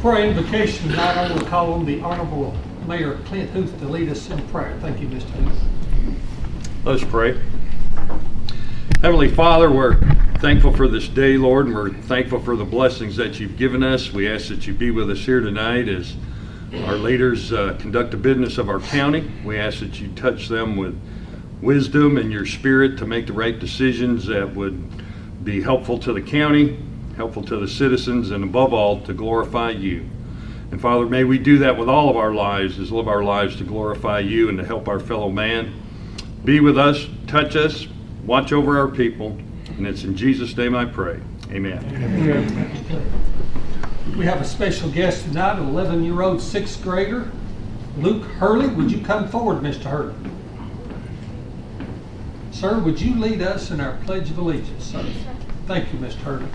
For our invocation tonight, I want to call on the Honorable Mayor Clint Huth to lead us in prayer. Thank you, Mr. Huth. Let's pray. Heavenly Father, we're thankful for this day, Lord, and we're thankful for the blessings that you've given us. We ask that you be with us here tonight as our leaders conduct the business of our county. We ask that you touch them with wisdom and your spirit to make the right decisions that would be helpful to the county, helpful to the citizens, and above all, to glorify you. And Father, may we do that with all of our lives, is live our lives to glorify you and to help our fellow man. Be with us, touch us, watch over our people, and it's in Jesus' name I pray. Amen. Amen. We have a special guest tonight, an 11-year-old sixth grader, Luke Hurley. Would you come forward, Mr. Hurley? Sir, would you lead us in our Pledge of Allegiance, sir? Thank you, Mr. Hurley.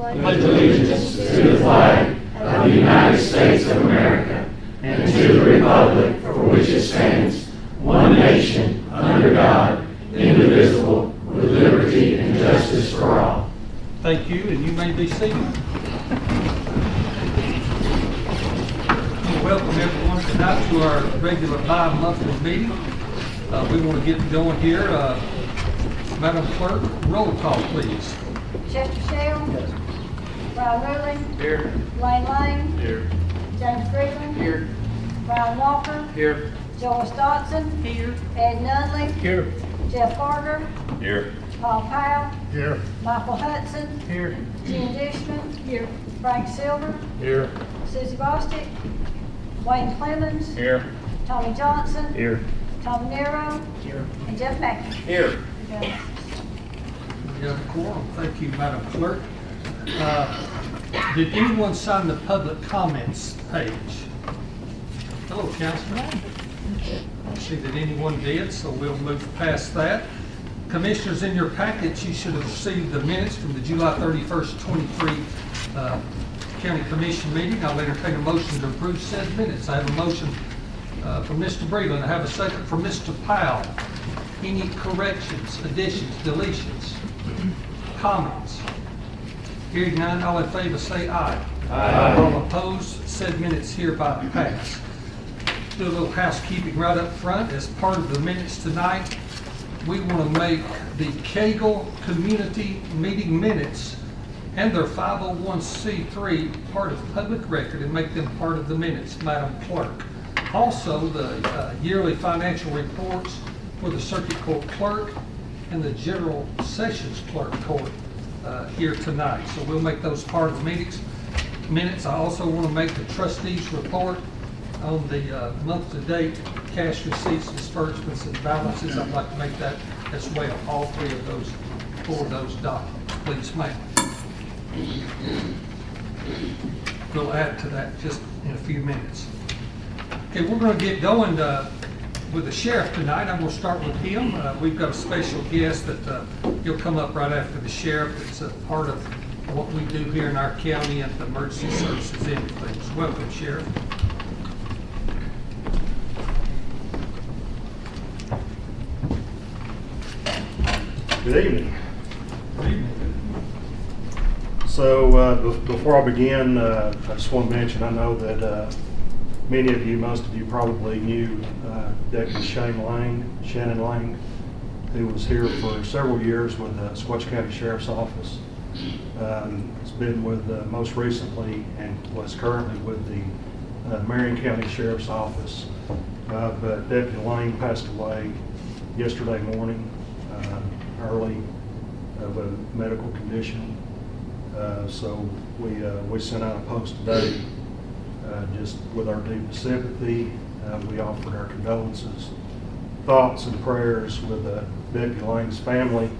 I pledge allegiance to the flag of the United States of America and to the republic for which it stands, one nation, under God, indivisible, with liberty and justice for all. Thank you, and you may be seated. Welcome everyone tonight to our regular bi-monthly meeting. We want to get going here. Madam Clerk, roll call, please. Chester Shell. Yes. Brian Rowley. Here. Lane Lane. Here. James Freeman. Here. Brian Walker. Here. Joyce Dotson. Here. Ed Nunley. Here. Jeff Barger. Here. Paul Powell. Here. Michael Hudson. Here. Gene Dishman. Here. Frank Silver. Here. Susie Bostic. Wayne Clemens. Here. Tommy Johnson. Here. Tom Nero. Here. And Jeff Mackey. Here. We got a quorum. Thank you, Madam Clerk. Did anyone sign the public comments page? Hello, Councilman. I see that anyone did, so we'll move past that. Commissioners, in your packets, you should have received the minutes from the July 31st, 23 County Commission meeting. I'll entertain a motion to approve said minutes. I have a motion from Mr. Breland. I have a second from Mr. Powell. Any corrections, additions, deletions, comments? Hearing none, all in favor say aye. Aye. All opposed, said minutes hereby pass. Do a little housekeeping right up front. As part of the minutes tonight, we want to make the Cagle Community Meeting minutes and their 501c3 part of public record and make them part of the minutes, Madam Clerk. Also, the yearly financial reports for the Circuit Court Clerk and the General Sessions Clerk Court here tonight. So we'll make those part of the minutes. I also want to make the trustees report on the month-to-date cash receipts, disbursements, and balances. I'd like to make that as well, all four of those documents. Please, ma'am. We'll add to that just in a few minutes. Okay, we're going to get going with the sheriff tonight. I'm going to start with him. We've got a special guest that he'll come up right after the sheriff. It's a part of what we do here in our county and the emergency services end of things. Welcome, Sheriff. Good evening. Good evening. So before I begin, I just want to mention, I know that many of you, most of you probably knew Deputy Shannon Lane, who was here for several years with the Sequatchie County Sheriff's Office. Has been with most recently and was currently with the Marion County Sheriff's Office. But Deputy Lane passed away yesterday morning, early, of a medical condition. So we sent out a post today just with our deepest sympathy. We offered our condolences, thoughts, and prayers with Deputy Lane's family,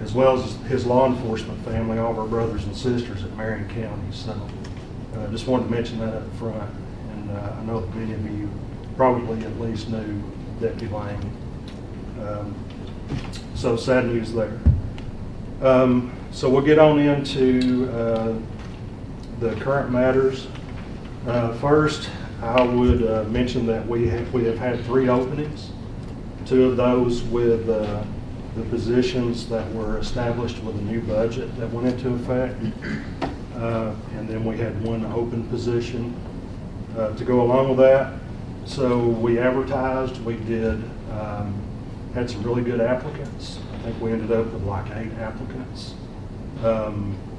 as well as his law enforcement family, all of our brothers and sisters at Marion County. So I just wanted to mention that up front. And I know that many of you probably at least knew Deputy Lane. So sad news there. So we'll get on into the current matters. First, I would mention that we have had 3 openings. 2 of those with the positions that were established with a new budget that went into effect. And then we had one open position to go along with that. So we advertised, we did, had some really good applicants. I think we ended up with like 8 applicants.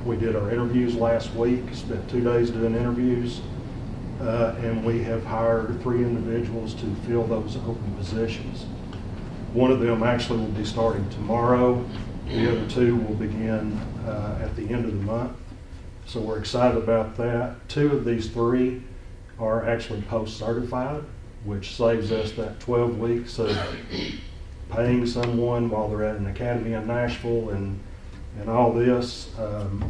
We did our interviews last week, spent 2 days doing interviews, and we have hired 3 individuals to fill those open positions. One of them actually will be starting tomorrow. The other 2 will begin at the end of the month. So we're excited about that. 2 of these 3 are actually post-certified, which saves us that 12 weeks of paying someone while they're at an academy in Nashville and all this.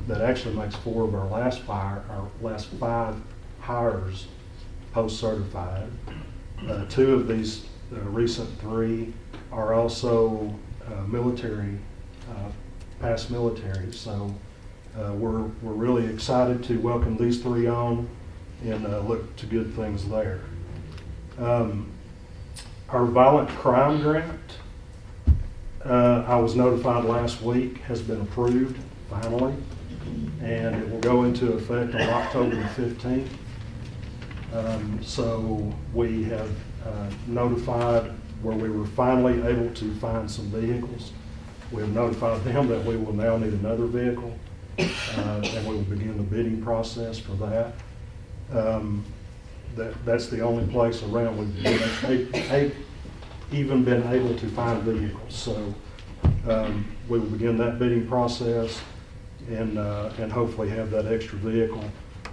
That actually makes 4 of our last 5 hires post-certified. 2 of these recent 3 are also military, past military. So we're really excited to welcome these 3 on and look to good things there. Our violent crime grant, I was notified last week, has been approved finally, and it will go into effect on October the 15th. So we have notified where we were finally able to find some vehicles. We have notified them that we will now need another vehicle, and we will begin the bidding process for that. That's the only place around we've even been able to find vehicles. So we will begin that bidding process and hopefully have that extra vehicle.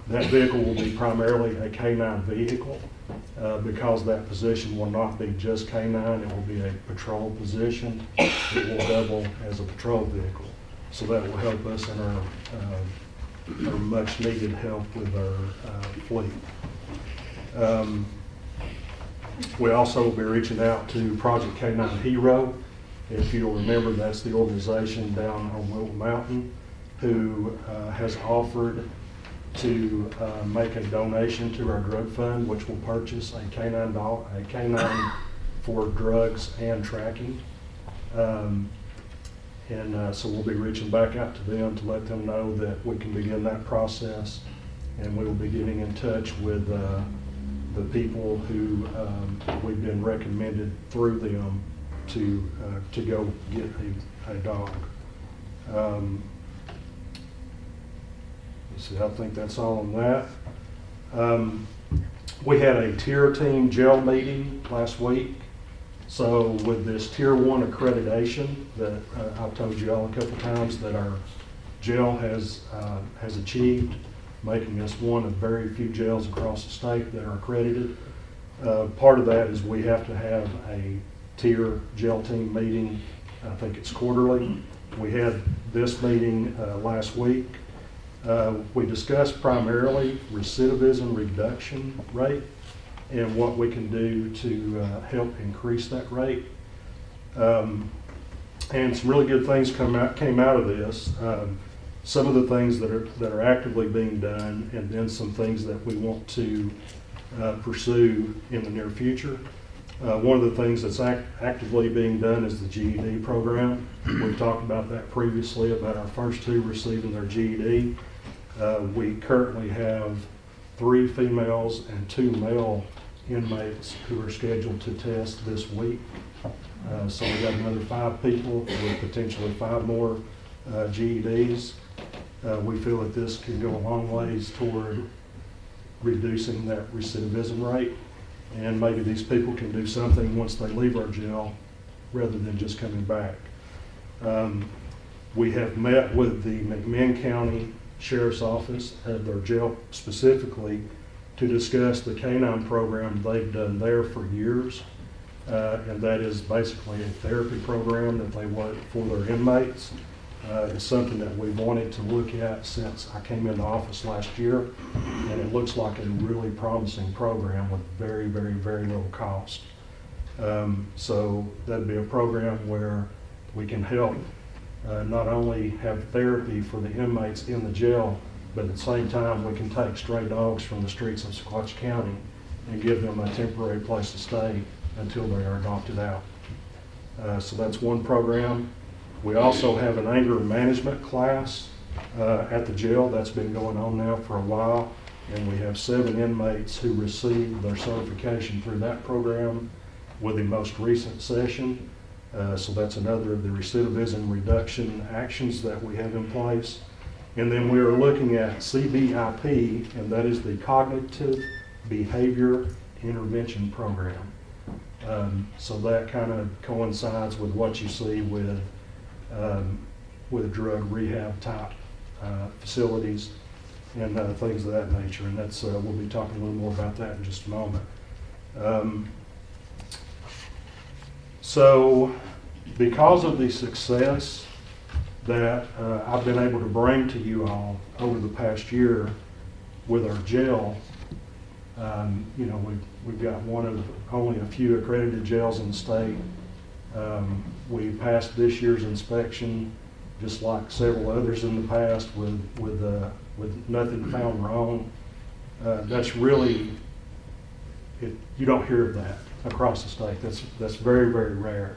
That vehicle will be primarily a K-9 vehicle because that position will not be just K-9, it will be a patrol position. It will double as a patrol vehicle. So that will help us in our much needed help with our fleet. We also will be reaching out to Project K-9 Hero. If you'll remember, that's the organization down on Willow Mountain who has offered to make a donation to our drug fund, which will purchase a K-9 for drugs and tracking. So we'll be reaching back out to them to let them know that we can begin that process, and we will be getting in touch with the people who we've been recommended through them to go get a dog. Let's see, I think that's all on that. We had a tier team gel meeting last week. So with this tier 1 accreditation that I've told you all a couple times that our jail has achieved, making us one of very few jails across the state that are accredited. Part of that is we have to have a tier jail team meeting. I think it's quarterly. We had this meeting last week. We discussed primarily recidivism reduction rate and what we can do to help increase that rate. And some really good things came out of this. Some of the things that are actively being done, and then some things that we want to pursue in the near future. One of the things that's actively being done is the GED program. We've talked about that previously, about our first 2 receiving their GED. We currently have 3 females and 2 male inmates who are scheduled to test this week. So we got another 5 people with potentially 5 more GEDs. We feel that this can go a long ways toward reducing that recidivism rate, and maybe these people can do something once they leave our jail rather than just coming back. We have met with the McMinn County Sheriff's Office at their jail specifically to discuss the K-9 program they've done there for years. And that is basically a therapy program that they work for their inmates. It's something that we wanted to look at since I came into office last year, and it looks like a really promising program with very, very, very little cost. So that'd be a program where we can help not only have therapy for the inmates in the jail, but at the same time we can take stray dogs from the streets of Sequatchie County and give them a temporary place to stay until they are adopted out. So that's one program. We also have an anger management class at the jail. That's been going on now for a while, and we have 7 inmates who received their certification through that program with the most recent session. So that's another of the recidivism reduction actions that we have in place. And then we are looking at CBIP, and that is the Cognitive Behavior Intervention Program. So that kind of coincides with what you see with drug rehab type facilities and things of that nature. And that's we'll be talking a little more about that in just a moment. So because of the success that I've been able to bring to you all over the past year with our jail, you know, we've got one of only a few accredited jails in the state. We passed this year's inspection, just like several others in the past, with nothing found wrong. That's really, you don't hear of that across the state. That's very, very rare.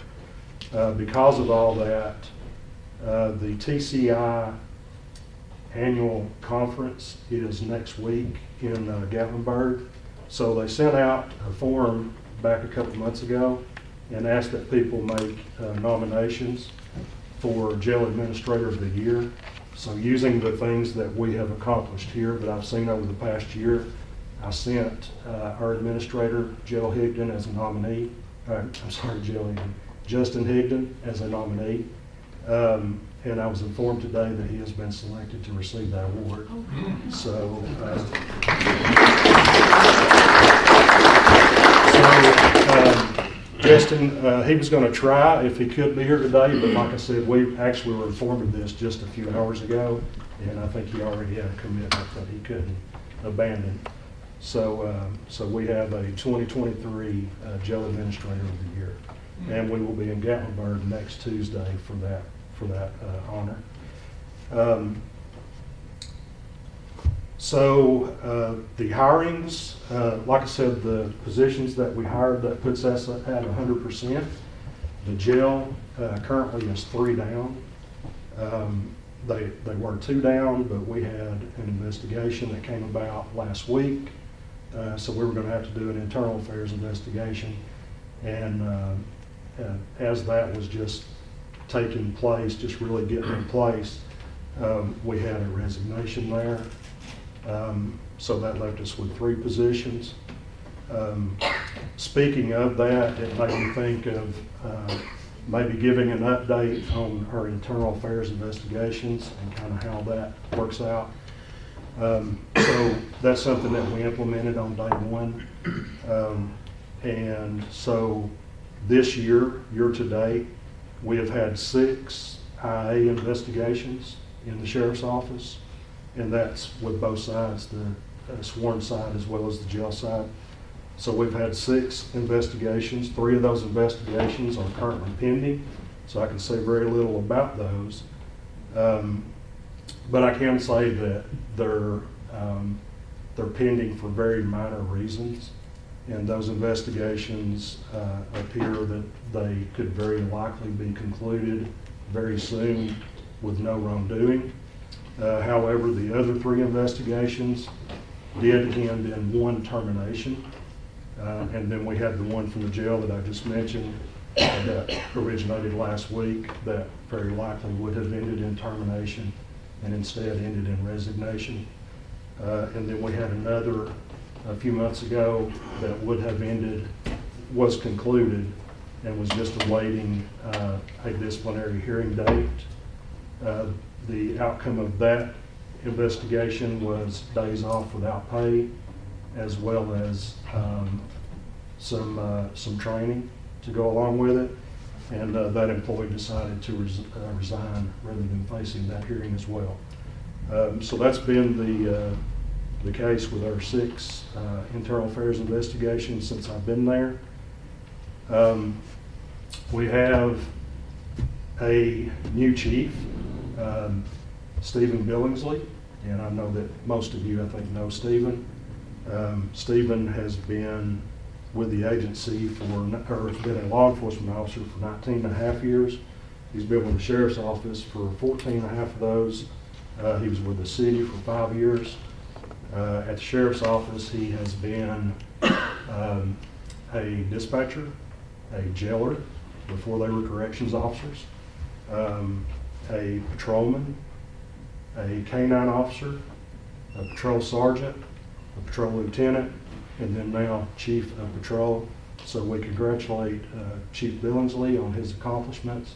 Because of all that, the TCI annual conference is next week in Gatlinburg. So they sent out a form back a couple months ago and asked that people make nominations for Jail Administrator of the Year. So using the things that we have accomplished here that I've seen over the past year, I sent our Administrator, Jill Higdon, as a nominee. Justin Higdon as a nominee. And I was informed today that he has been selected to receive that award. So, Justin, he was going to try if he could be here today, but like I said, we actually were informed of this just a few hours ago, and I think he already had a commitment that he couldn't abandon. So, so we have a 2023 Jail Administrator of the Year, and we will be in Gatlinburg next Tuesday for that honor. So the hirings, like I said, the positions that we hired, that puts us at 100%. The jail currently is 3 down. They were 2 down, but we had an investigation that came about last week. So we were going to have to do an internal affairs investigation. And as that was just taking place, just really getting in place, we had a resignation there. So that left us with 3 positions. Speaking of that, it made me think of maybe giving an update on our internal affairs investigations and kind of how that works out. So that's something that we implemented on day 1. And so this year to date, we have had 6 IA investigations in the sheriff's office, and that's with both sides, the sworn side as well as the jail side. So we've had 6 investigations. 3 of those investigations are currently pending, so I can say very little about those. But I can say that they're pending for very minor reasons, and those investigations appear that they could very likely be concluded very soon with no wrongdoing. However, the other 3 investigations did end in 1 termination. And then we had the one from the jail that I just mentioned that originated last week that very likely would have ended in termination and instead ended in resignation. And then we had another a few months ago that would have ended, was concluded, and was just awaiting a disciplinary hearing date. The outcome of that investigation was days off without pay, as well as some training to go along with it. And that employee decided to resign rather than facing that hearing as well. So that's been the case with our 6 internal affairs investigations since I've been there. We have a new chief, Stephen Billingsley, and I know that most of you, I think, know Stephen. Stephen has been with the agency or been a law enforcement officer for 19.5 years. He's been with the sheriff's office for 14.5 of those. He was with the city for 5 years. At the sheriff's office, he has been a dispatcher, a jailer before they were corrections officers, a patrolman, a canine officer, a patrol sergeant, a patrol lieutenant, and then now chief of patrol. So we congratulate Chief Billingsley on his accomplishments.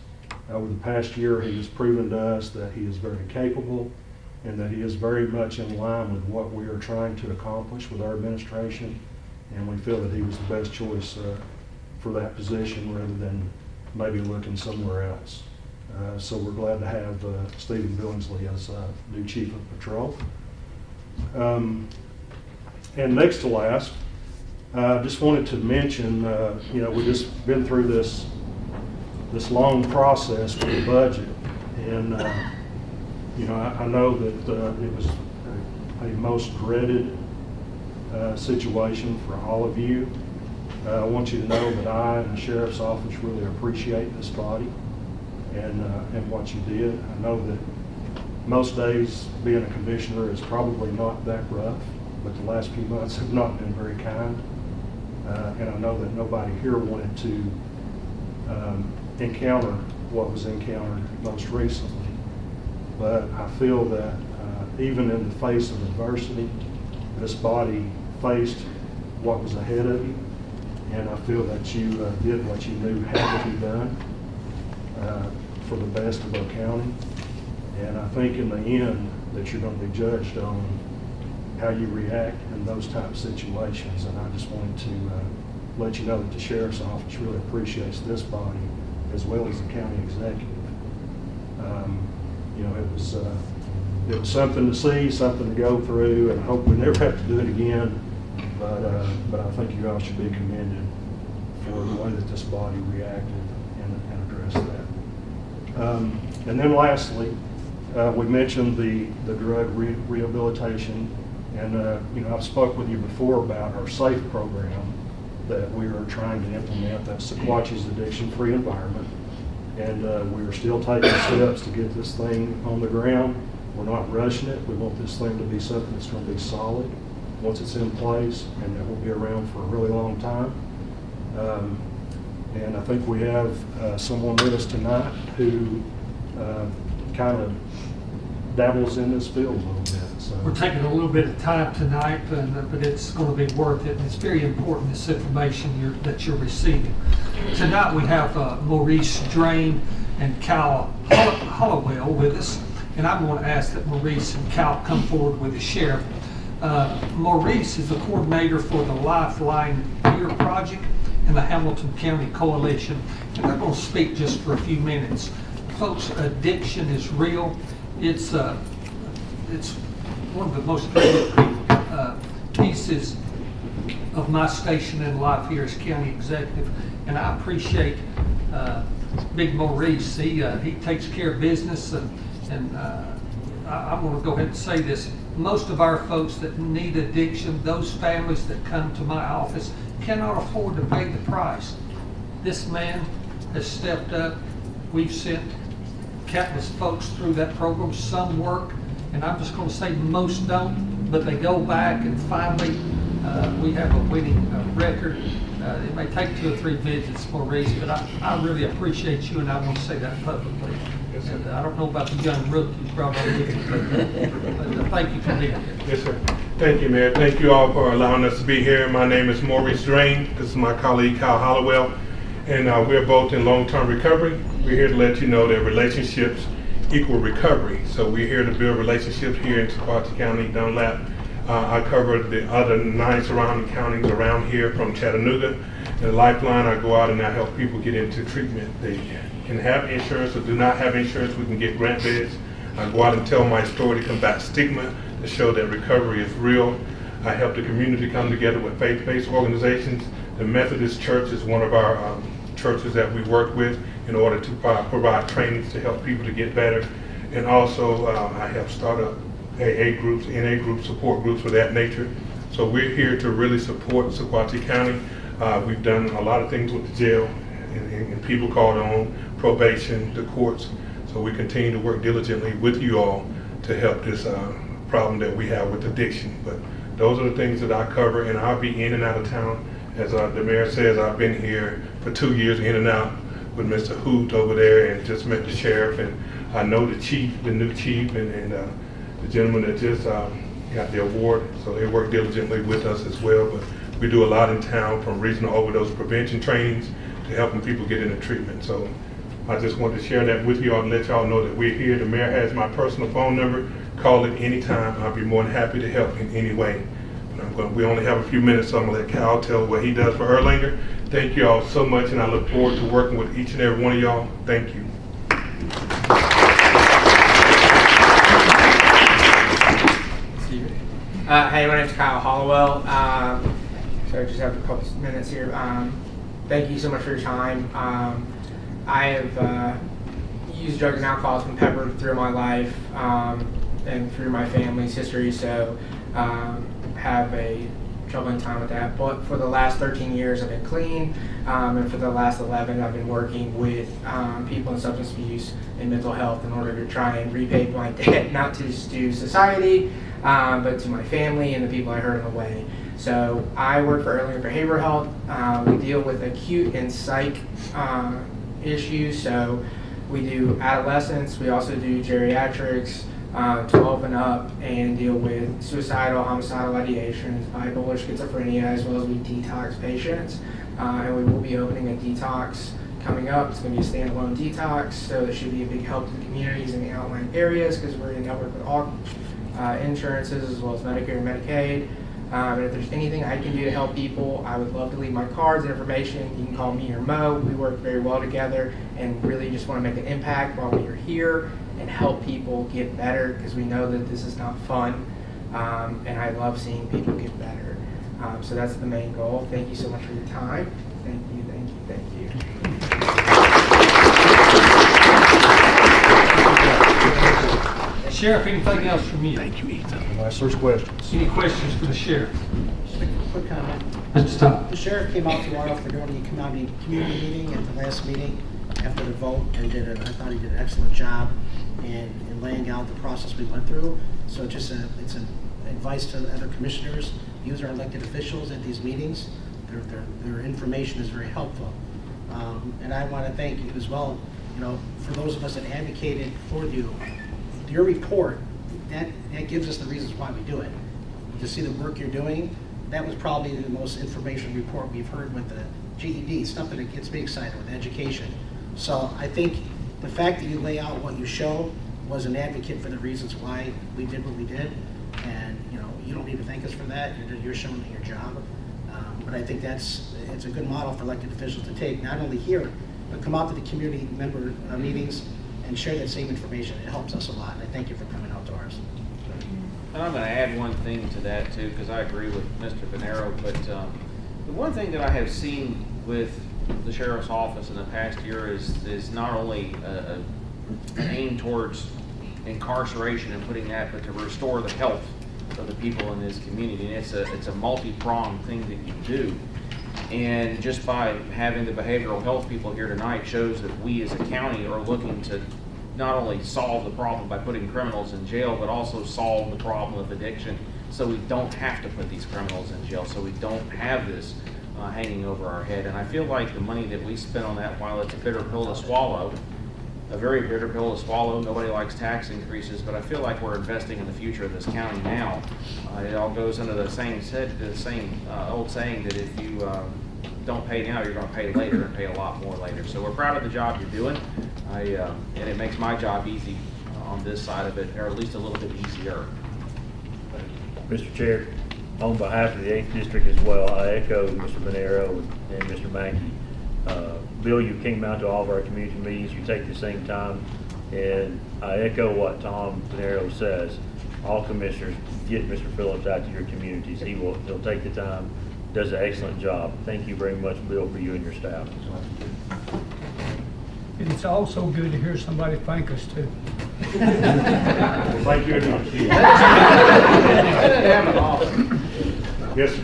Over the past year, he has proven to us that he is very capable and that he is very much in line with what we are trying to accomplish with our administration. And we feel that he was the best choice for that position rather than maybe looking somewhere else. So we're glad to have Stephen Billingsley as new Chief of Patrol. And next to last, I just wanted to mention, we've just been through this long process with the budget, and I know that it was a most dreaded situation for all of you. I want you to know that I and the Sheriff's Office really appreciate this body and what you did. I know that most days being a commissioner is probably not that rough, but the last few months have not been very kind. And I know that nobody here wanted to encounter what was encountered most recently. But I feel that even in the face of adversity, this body faced what was ahead of you. And I feel that you did what you knew had to be done for the best of our county. And I think in the end that you're going to be judged on how you react in those type of situations. And I just wanted to let you know that the Sheriff's Office really appreciates this body as well as the county executive. It was something to see, something to go through, and I hope we never have to do it again. But I think you all should be commended for the way that this body reacted and addressed that. And then lastly, we mentioned the drug rehabilitation. And I've spoke with you before about our SAFE program that we are trying to implement. That's Sequatchie's addiction-free environment. And we are still taking steps to get this thing on the ground. We're not rushing it. We want this thing to be something that's going to be solid once it's in place, and that will be around for a really long time. And I think we have someone with us tonight who kind of dabbles in this field a little bit. So We're taking a little bit of time tonight, but it's going to be worth it. And it's very important, this information that you're receiving. Tonight we have Maurice Drain and Cal Hollowell with us. And I'm going to ask that Maurice and Cal come forward with the sheriff. Maurice is the coordinator for the Lifeline Peer Project and the Hamilton County Coalition. And they're going to speak just for a few minutes. Folks, addiction is real. It's one of the most critical pieces of my station in life here as county executive, and I appreciate Big Maurice. He takes care of business, and I want to go ahead and say this. Most of our folks that need addiction, those families that come to my office, cannot afford to pay the price. This man has stepped up. We've sent countless folks through that program. Some work, and I'm just going to say most don't, but they go back, and finally we have a winning record. It may take 2 or 3 visits, Maurice, but I really appreciate you, and I want to say that publicly. Yes, sir. And I don't know about the young rookie you brought on with you, but thank you for being here. Yes, sir. Thank you, Mayor. Thank you all for allowing us to be here. My name is Maurice Drain. This is my colleague, Kyle Hollowell, and we're both in long-term recovery. We're here to let you know that relationships equal recovery. So we're here to build relationships here in Sequatchie County, Dunlap. I cover the other 9 surrounding counties around here from Chattanooga. And Lifeline, I go out and I help people get into treatment. They can have insurance or do not have insurance. We can get grant bids. I go out and tell my story to combat stigma, to show that recovery is real. I help the community come together with faith-based organizations. The Methodist Church is one of our churches that we work with in order to provide trainings to help people to get better. And also I help start up AA groups, NA groups, support groups of that nature. So we're here to really support Sequatchie County. We've done a lot of things with the jail and people called on, probation, the courts. So we continue to work diligently with you all to help this problem that we have with addiction. But those are the things that I cover, and I'll be in and out of town. As the mayor says, I've been here for 2 years, in and out with Mr. Hoot over there, and just met the sheriff, and I know the chief, the new chief, and the gentleman that just got the award. So they work diligently with us as well. But we do a lot in town, from regional overdose prevention trainings to helping people get into treatment. So I just wanted to share that with you all and let y'all know that we're here. The mayor has my personal phone number. Call it anytime. I'll be more than happy to help in any way. We only have a few minutes, so I'm going to let Kyle tell what he does for Erlanger. Thank you all so much, and I look forward to working with each and every one of y'all. Thank you. Hey, my name's Kyle Hollowell. So I just have a couple minutes here. Thank you so much for your time. I have used drugs and alcohol. It's been peppered through my life and through my family's history, so have a troubling time with that. But for the last 13 years, I've been clean, and for the last 11, I've been working with people in substance abuse and mental health in order to try and repay my debt, not just to society, but to my family and the people I hurt on the way. So I work for Erlanger Behavioral Health. We deal with acute and psych issues. So we do adolescents. We also do geriatrics, 12 and up, and deal with suicidal, homicidal ideations, bipolar schizophrenia, as well as we detox patients. And we will be opening a detox coming up. It's going to be a standalone detox, so it should be a big help to the communities in the outlying areas, because we're in network with all insurances as well as Medicare and Medicaid. And if there's anything I can do to help people, I would love to leave my cards and information. You can call me or Mo. We work very well together and really just want to make an impact while we are here and help people get better, because we know that this is not fun. And I love seeing people get better. So that's the main goal. Thank you so much for your time. Thank you, thank you, thank you. Sheriff, anything else from you? Thank you, Ethan. Unless there's questions. Any questions for the sheriff? Just a quick comment. Mr. Todd. The sheriff came out to our office during the community meeting at the last meeting after the vote, and I thought he did an excellent job in laying out the process we went through. So it's an advice to the other commissioners: use our elected officials at these meetings. Their information is very helpful. And I want to thank you as well. You know, for those of us that advocated for you, your report that gives us the reasons why we do it. To see the work you're doing, that was probably the most informational report we've heard with the GED, stuff that gets me excited with education. So I think the fact that you lay out what you show was an advocate for the reasons why we did what we did. And you know, you don't need to thank us for that. You're showing your job. But I think it's a good model for elected officials to take, not only here, but come out to the community member meetings and share that same information. It helps us a lot. And I thank you for coming out to ours. And I'm going to add one thing to that too, because I agree with Mr. Venero, but the one thing that I have seen with the sheriff's office in the past year is not only an aim towards incarceration and putting that, but to restore the health of the people in this community. And it's a multi-pronged thing that you do. And just by having the behavioral health people here tonight shows that we as a county are looking to not only solve the problem by putting criminals in jail, but also solve the problem of addiction, so we don't have to put these criminals in jail, so we don't have this hanging over our head. And I feel like the money that we spend on that, while it's a bitter pill to swallow, a very bitter pill to swallow, nobody likes tax increases, but I feel like we're investing in the future of this county now. It all goes into the same old saying that if you don't pay now, you're going to pay later, and pay a lot more later. So we're proud of the job you're doing, and it makes my job easy on this side of it, or at least a little bit easier. Mr. Chair, on behalf of the 8th District as well, I echo Mr. Venero and Mr. Mackey. Bill, you came out to all of our community meetings, you take the same time, and I echo what Tom Venero says. All commissioners, get Mr. Phillips out to your communities. He'll take the time, does an excellent job. Thank you very much, Bill, for you and your staff. And it's also good to hear somebody thank us too. Well, thank you very much. Yes, sir.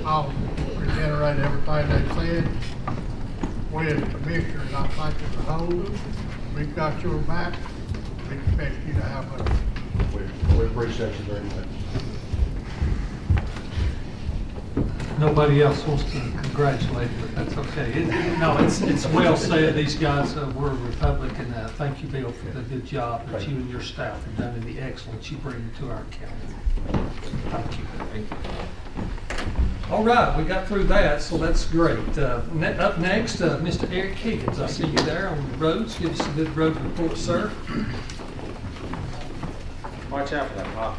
I'll reiterate everything they said. We as commissioners, I thank you for holding. We've got your back. expect you to have a, We appreciate you very much. Nobody else wants to congratulate you, but that's okay. No, it's well said. These guys were a Republic, and thank you, Bill, for the good job that you and your staff have done and the excellence you bring to our county. Thank you. All right, we got through that, so that's great. Up next, Mr. Eric Higgins. I see you there on the roads. Give us a good road report, sir. Watch out for that pothole.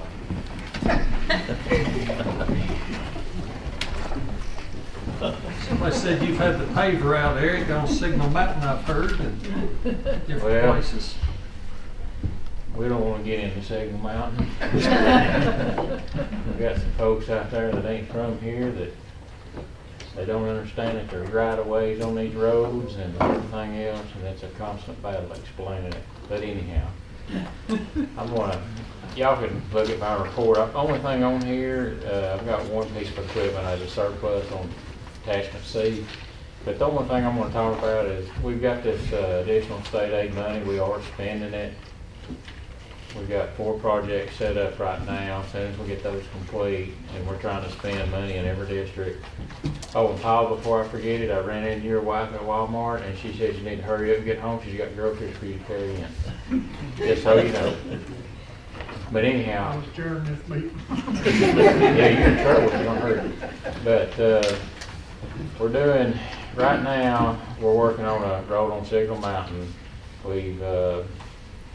Somebody said you've had the paver out, Eric, on Signal Mountain, I've heard, and different Well, places. We don't want to get into Signal Mountain. We've got some folks out there that ain't from here that they don't understand that there's right-of-ways on these roads and everything else, and it's a constant battle explaining it. But anyhow, y'all can look at my report. The only thing on here, I've got one piece of equipment as a surplus on attachment C. But the only thing I'm going to talk about is we've got this additional state aid money. We are spending it. We've got 4 projects set up right now. As soon as we get those complete, and we're trying to spend money in every district. Oh, and Paul, before I forget it, I ran into your wife at Walmart, and she said you need to hurry up and get home. She's got groceries for you to carry in. Just so you know. But I anyhow, was during this meeting. yeah, you're in trouble if you don't hurry. But we're doing, right now, we're working on a road on Signal Mountain. We're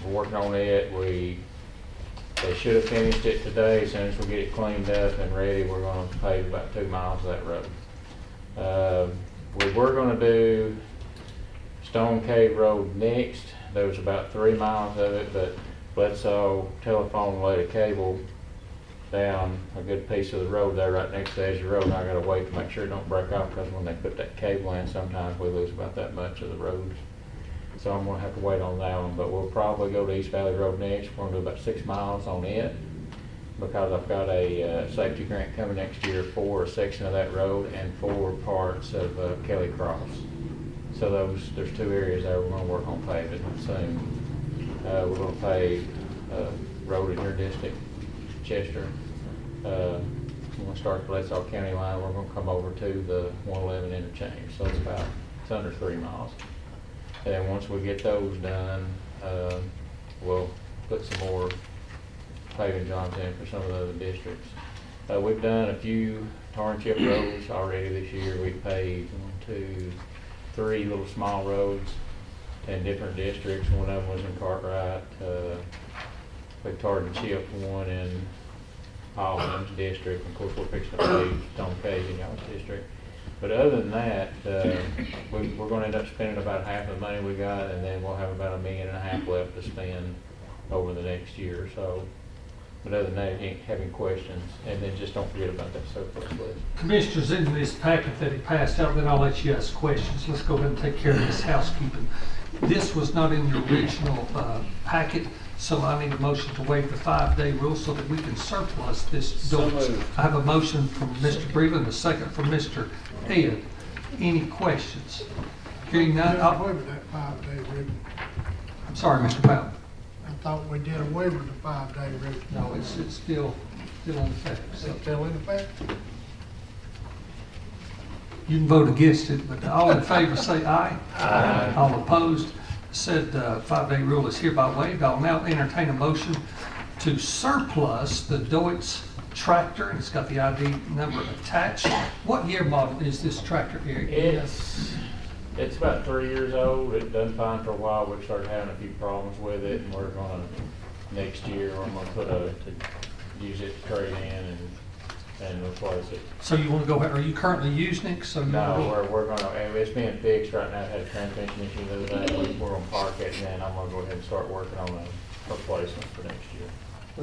working on it. They should have finished it today. As soon as we get it cleaned up and ready, we're going to pave about 2 miles of that road. We were going to do Stone Cave Road next. There was about 3 miles of it, but Bledsoe Telephone laid a cable down a good piece of the road there right next to the edge of the road, and I gotta wait to make sure it don't break off, because when they put that cable in, sometimes we lose about that much of the roads. So I'm gonna have to wait on that one, but we'll probably go to East Valley Road next. We're gonna do about 6 miles on it, because I've got a safety grant coming next year for a section of that road and 4 parts of Kelly Cross. So there's 2 areas there we're gonna work on paving soon. We're gonna pave road in your district, Chester. We're gonna start at the Bledsoe County line. We're gonna come over to the 111 interchange. So it's under 3 miles. And then once we get those done, we'll put some more paving jobs in for some of the other districts. We've done a few tar and chip roads already this year. We've paved 1, 2, 3 little small roads in different districts. One of them was in Cartwright. We tarred and chipped one in Alvin's district. Of course, we're fixing to pave Stone Cave in y'all's district. But other than that, we're going to end up spending about half the money we got, and then we'll have about $1.5 million left to spend over the next year or so. But other than that, if you have any questions, and then just don't forget about that surplus list. Commissioners, in this packet that he passed out, then I'll let you ask questions. Let's go ahead and take care of this housekeeping. This was not in the original packet, so I need a motion to waive the 5-day rule so that we can surplus this Deutz. I have a motion from Mr. Breland and a second from Mr. Ed. Any questions? Hearing none, Did away with that 5-day rule. I'm sorry, Mr. Powell. I thought we did away with the 5-day rule. No, it's still in effect. Is So it still in effect? you can vote against it, but all in favor say aye. Aye. All opposed, said 5-day rule is hereby waived. I'll now entertain a motion to surplus the Deutz tractor. It's got the ID number attached. What year model is this tractor, Eric? It's about 3 years old. It done fine for a while. We started having a few problems with it, and we're gonna, next year, we're gonna use it to trade in and replace it. So you want to go ahead, are you currently using it? So you wanna No, go- we're gonna, and it's being fixed right now. It had a transmission issue the other day. We're gonna park it, and then I'm gonna go ahead and start working on a replacement for next year.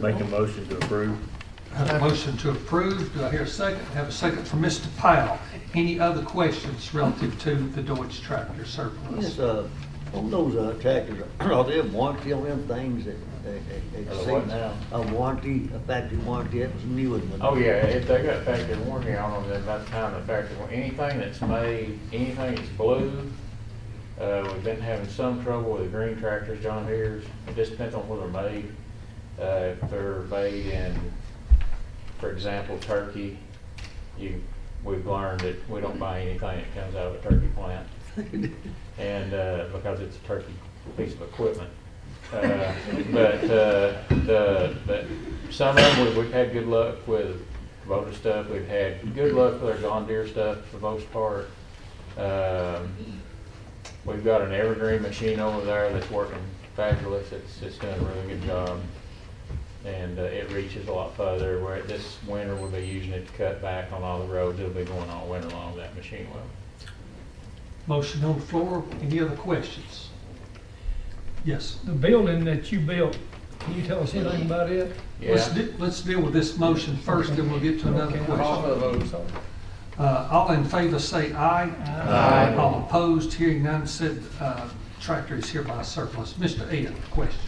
Make a motion to approve. I have a motion to approve. Do I hear a second? I have a second from Mr. Powell. Any other questions relative to the Deutz tractor surplus? Yes, on those tractors, are there warranty on them things that What now? a warranty, a factory warranty? That was a new one. Oh, yeah, if they got factory warranty on them, then by the time the factory, anything that's made, anything that's blue, We've been having some trouble with the green tractors, John Deere's. It just depends on where they're made. If they're made in, for example, Turkey, we've learned that we don't buy anything that comes out of a turkey plant, and because it's a turkey piece of equipment. But some of them we've had good luck with Kubota stuff. We've had good luck with our John Deere stuff for the most part. We've got an evergreen machine over there that's working fabulous. It's doing a really good job, and it reaches a lot further. Where this winter we'll be using it to cut back on all the roads. It'll be going all winter long, that machine will. Motion on the floor. Any other questions? Yes. The building that you built, can you tell us anything about it? Yeah. Let's deal with this motion first, then we'll get to another Okay, question. call for the vote. All in favor say aye. Aye. All opposed, hearing none, said tractor is hereby surplus. Mr. Ed, question.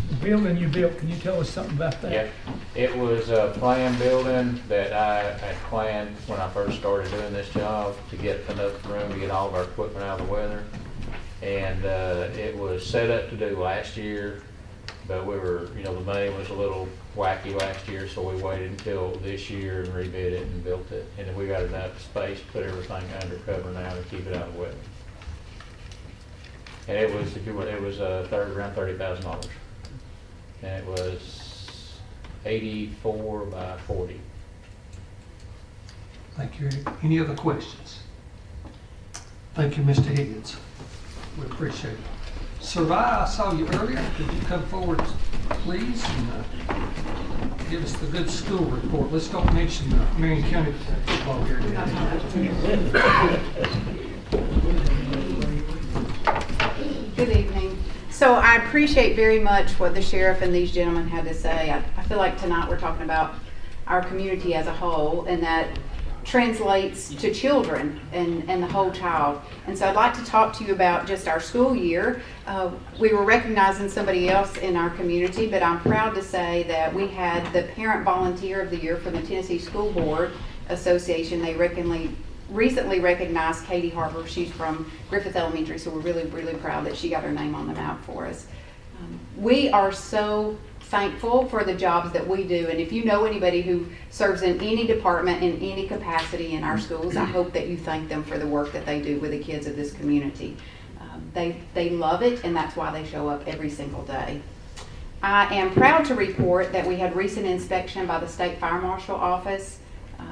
The building you built, can you tell us something about that? Yeah, it was a planned building that I had planned when I first started doing this job to get enough room to get all of our equipment out of the weather. And it was set up to do last year, but we were, the money was a little wacky last year, so we waited until this year and rebid it and built it. And we got enough space to put everything under cover now to keep it out of the weather. And it was, around $30,000. And it was 84 by 40. Thank you, Ed. Any other questions? Thank you, Mr. Higgins. We appreciate it. Sir, I saw you earlier. Could you come forward, please, and give us the good school report? Let's don't mention Marion County football here today. Good evening. So I appreciate very much what the sheriff and these gentlemen had to say. I feel like tonight we're talking about our community as a whole, and that translates to children and the whole child. And so I'd like to talk to you about just our school year. We were recognizing somebody else in our community, but I'm proud to say that we had the Parent Volunteer of the Year from the Tennessee School Board Association. They recently recognized Katie Harper. She's from Griffith Elementary, so we're really, really proud that she got her name on the map for us. We are so thankful for the jobs that we do, and if you know anybody who serves in any department in any capacity in our schools, I hope that you thank them for the work that they do with the kids of this community. They love it, and that's why they show up every single day. I am proud to report that we had recent inspection by the State Fire Marshal Office.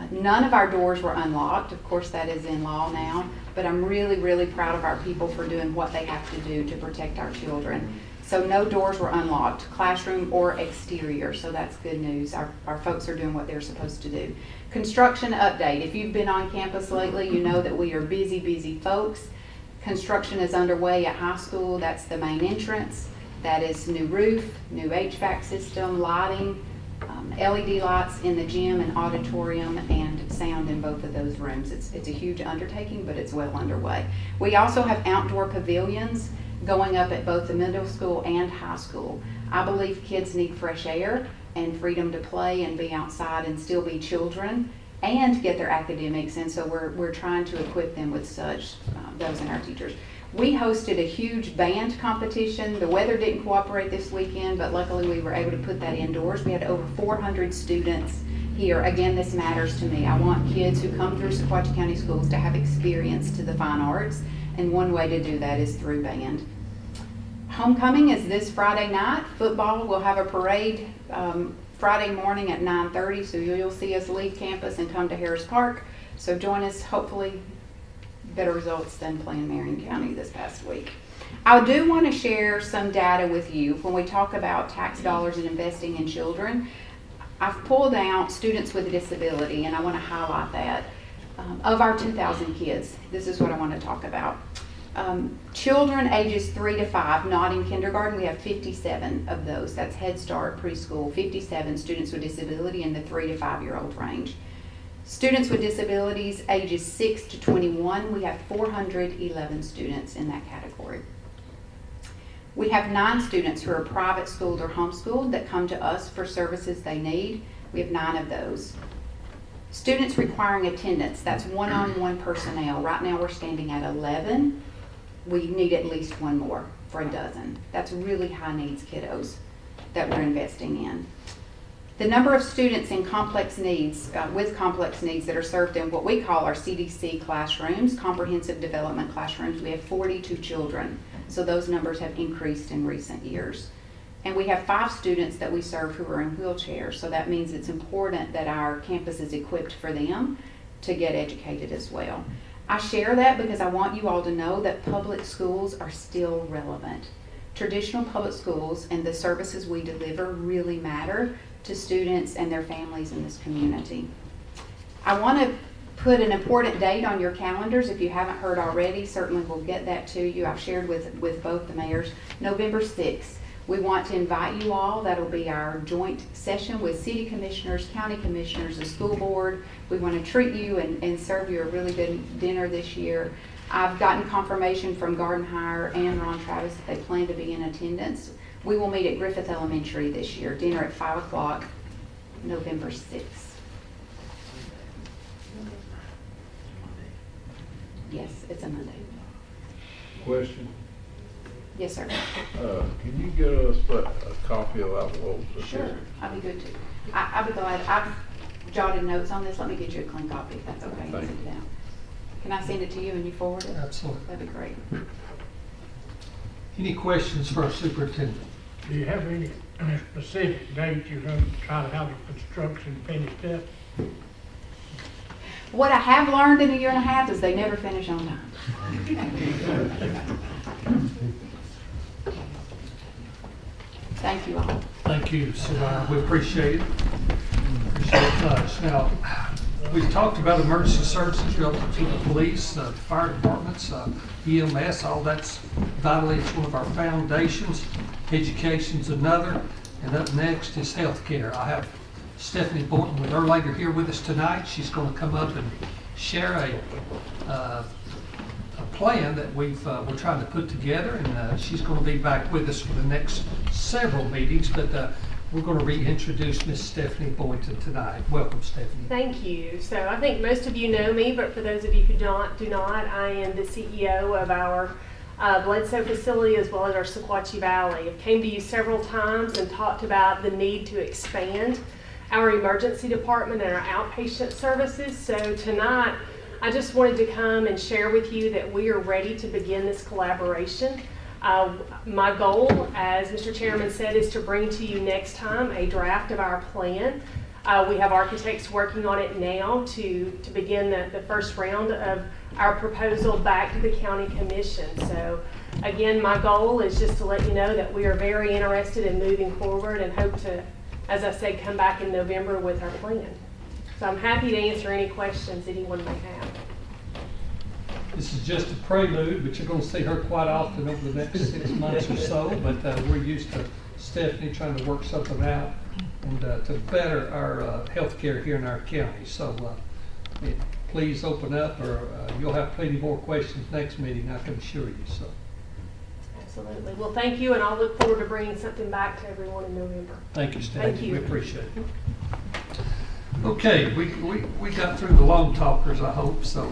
None of our doors were unlocked. Of course, that is in law now, but I'm really, really proud of our people for doing what they have to do to protect our children. So no doors were unlocked, classroom or exterior, so that's good news. Our folks are doing what they're supposed to do. Construction update. If you've been on campus lately, you know that we are busy, busy folks. Construction is underway at high school. That's the main entrance. That is new roof, new HVAC system, lighting, LED lights in the gym and auditorium, and sound in both of those rooms. It's a huge undertaking, but it's well underway. We also have outdoor pavilions going up at both the middle school and high school. I believe kids need fresh air and freedom to play and be outside and still be children and get their academics, and so we're trying to equip them with such, those and our teachers. We hosted a huge band competition. The weather didn't cooperate this weekend, but luckily we were able to put that indoors. We had over 400 students here. Again, this matters to me. I want kids who come through Sequatchie County Schools to have experience to the fine arts, and one way to do that is through band. Homecoming is this Friday night. Football, we'll have a parade Friday morning at 9:30, so you'll see us leave campus and come to Harris Park. So join us, hopefully better results than playing Marion County this past week. I do want to share some data with you when we talk about tax dollars and investing in children. I've pulled out students with a disability, and I want to highlight that. Of our 2,000 kids, this is what I want to talk about. Children ages 3 to 5, not in kindergarten, we have 57 of those. That's Head Start, preschool, 57 students with disability in the 3 to 5-year-old range. Students with disabilities ages 6 to 21, we have 411 students in that category. We have 9 students who are private schooled or homeschooled that come to us for services they need. We have 9 of those. Students requiring attendance, that's one-on-one personnel. Right now we're standing at 11. we need at least one more for a dozen. That's really high needs kiddos that we're investing in. The number of students in complex needs, with complex needs that are served in what we call our CDC classrooms, comprehensive development classrooms, we have 42 children. So those numbers have increased in recent years. And we have 5 students that we serve who are in wheelchairs. So that means it's important that our campus is equipped for them to get educated as well. I share that because I want you all to know that public schools are still relevant. Traditional public schools and the services we deliver really matter to students and their families in this community. I want to put an important date on your calendars. If you haven't heard already, certainly we'll get that to you. I've shared with both the mayors. November 6th, we want to invite you all. That'll be our joint session with city commissioners, county commissioners, the school board. We want to treat you and serve you a really good dinner this year. I've gotten confirmation from Garden Hire and Ron Travis that they plan to be in attendance. We will meet at Griffith Elementary this year, dinner at 5 o'clock, November 6th. Yes, it's a Monday. Question. Yes, sir. Can you get us a copy of our votes? Sure, I'd be good to. I'd be glad. I've jotted notes on this. Let me get you a clean copy if that's okay. Thank Sit down. Can I send it to you and you forward it? Absolutely. That'd be great. Any questions for our superintendent? Do you have any specific date you're going to try to have the construction finished up? What I have learned in a year and a half is they never finish on time. Thank you all. Thank you, so we appreciate it. Appreciate it much. Now, we've talked about emergency services relative to the police, fire departments, EMS, all that's vital. It's one of our foundations. Education's another. And up next is healthcare. I have Stephanie Boynton with her later here with us tonight. She's going to come up and share a plan that we're trying to put together, and she's going to be back with us for the next several meetings. But we're going to reintroduce Miss Stephanie Boynton tonight. Welcome, Stephanie. Thank you. So I think most of you know me, but for those of you who do not, I am the CEO of our Bledsoe facility as well as our Sequatchie Valley. I've came to you several times and talked about the need to expand our emergency department and our outpatient services. So tonight, I just wanted to come and share with you that we are ready to begin this collaboration. My goal, as Mr. Chairman said, is to bring to you next time a draft of our plan. We have architects working on it now to begin the first round of our proposal back to the county commission. So again, my goal is just to let you know that we are very interested in moving forward and hope to, as I said, come back in November with our plan. So I'm happy to answer any questions anyone may have. This is just a prelude, but you're going to see her quite often over the next 6 months or so. But we're used to Stephanie trying to work something out and to better our health care here in our county. So please open up, or you'll have plenty more questions next meeting, I can assure you. So. Absolutely. Well, thank you, and I'll look forward to bringing something back to everyone in November. Thank you, Stephanie. Thank you. We appreciate it. Okay, we got through the long talkers, I hope. So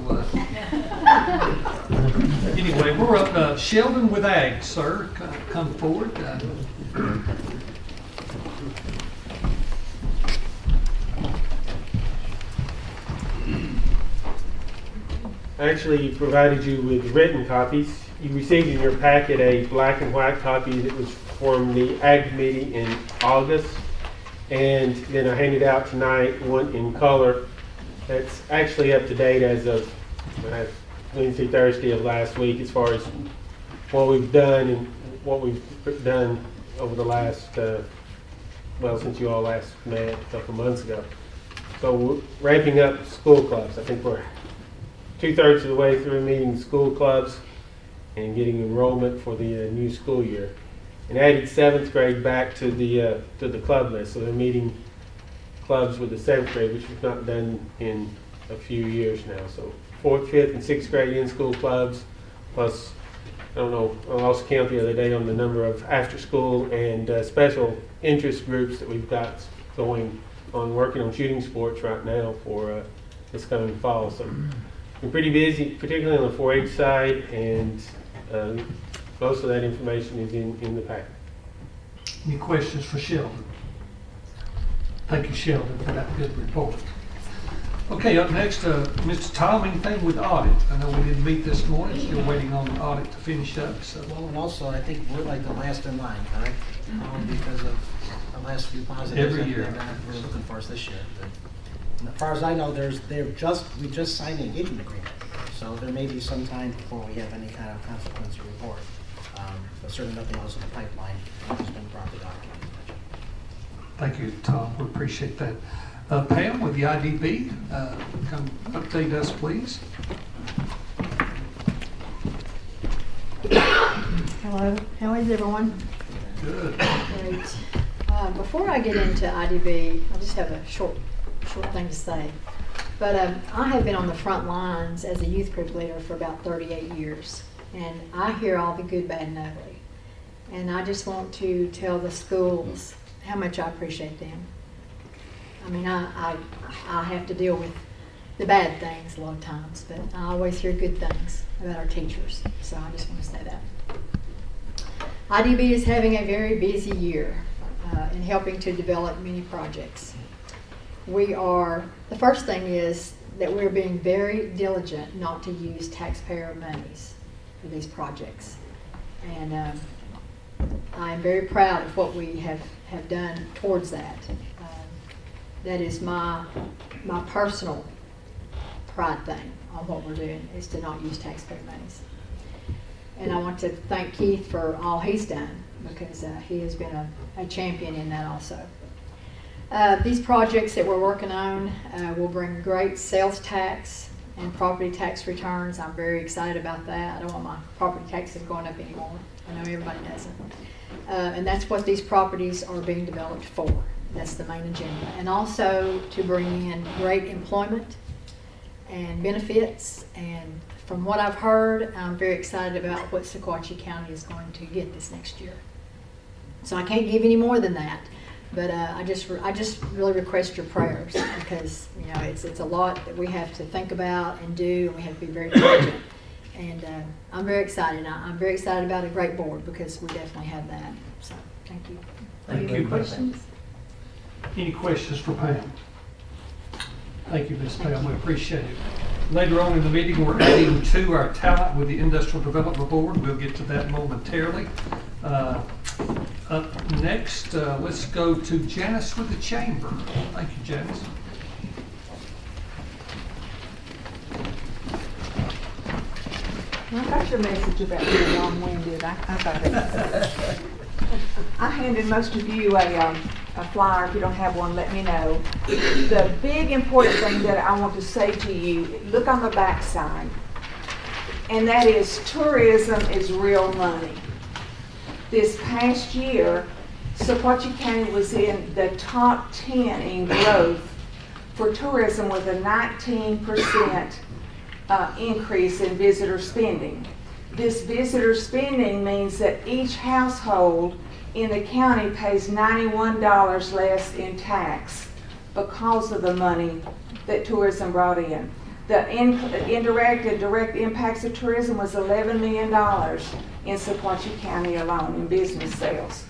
anyway, we're up Sheldon with Ag, sir. Come forward. I actually provided you with written copies. You received in your packet a black and white copy that was from the Ag Committee in August. And then I handed out tonight one in color that's actually up to date as of Wednesday, Thursday of last week, as far as what we've done and what we've done over the last, well, since you all last met a couple months ago. So we're ramping up school clubs. I think we're 2/3 of the way through meeting school clubs and getting enrollment for the new school year. And added 7th grade back to the club list. So they're meeting clubs with the 7th grade, which we've not done in a few years now. So 4th, 5th, and 6th grade in-school clubs, plus, I don't know, I lost count the other day on the number of after-school and special interest groups that we've got going on, working on shooting sports right now for this coming fall. So we're pretty busy, particularly on the 4-H side, and Most of that information is in the packet. Any questions for Sheldon? Thank you, Sheldon, for that good report. Okay, up next, Mr. Tom, anything with audit? I know we didn't meet this morning, still waiting on the audit to finish up, so. Well, and also, I think we're like the last in line, correct? Because of the last few positives Every year. that we're looking for us this year. But as far as I know, we just signed the engagement agreement, so there may be some time before we have any kind of consequence to report. But certainly nothing else in the pipeline has been properly documented. Thank you, Tom, we appreciate that. Pam, with the IDB, come update us, please. Hello, how is everyone? Good. Great. Before I get into IDB, I just have a short thing to say. But I have been on the front lines as a youth group leader for about 38 years, and I hear all the good, bad, and ugly. And I just want to tell the schools how much I appreciate them. I mean, I have to deal with the bad things a lot of times, but I always hear good things about our teachers, so I just want to say that. IDB is having a very busy year in helping to develop many projects. The first thing is that we're being very diligent not to use taxpayer monies for these projects. And I'm very proud of what we have done towards that. That is my personal pride thing on what we're doing, is to not use taxpayer monies. And I want to thank Keith for all he's done, because he has been a champion in that also. These projects that we're working on will bring great sales tax and property tax returns. I'm very excited about that. I don't want my property taxes going up anymore. I know everybody doesn't. And that's what these properties are being developed for. That's the main agenda. And also to bring in great employment and benefits. And from what I've heard, I'm very excited about what Sequatchie County is going to get this next year. So I can't give any more than that. But I just really request your prayers, because it's a lot that we have to think about and do, and we have to be very diligent. And I'm very excited. I'm very excited about a great board, because we definitely have that. So thank you. Thank you. Any questions? Any questions for Pam? Thank you, Ms. Pam. We appreciate it. Later on in the meeting, we're adding to our talent with the Industrial Development Board. We'll get to that momentarily. Up next, let's go to Janice with the Chamber. Thank you, Janice. I got your message about being long-winded. I got it. I handed most of you a flyer. If you don't have one, let me know. The big important thing that I want to say to you, look on the back side, and that is tourism is real money. This past year, Sequatchie County was in the top 10 in growth for tourism, with a 19% increase in visitor spending. This visitor spending means that each household in the county pays $91 less in tax because of the money that tourism brought in. The indirect and direct impacts of tourism was $11 million in Sequatchie County alone in business sales.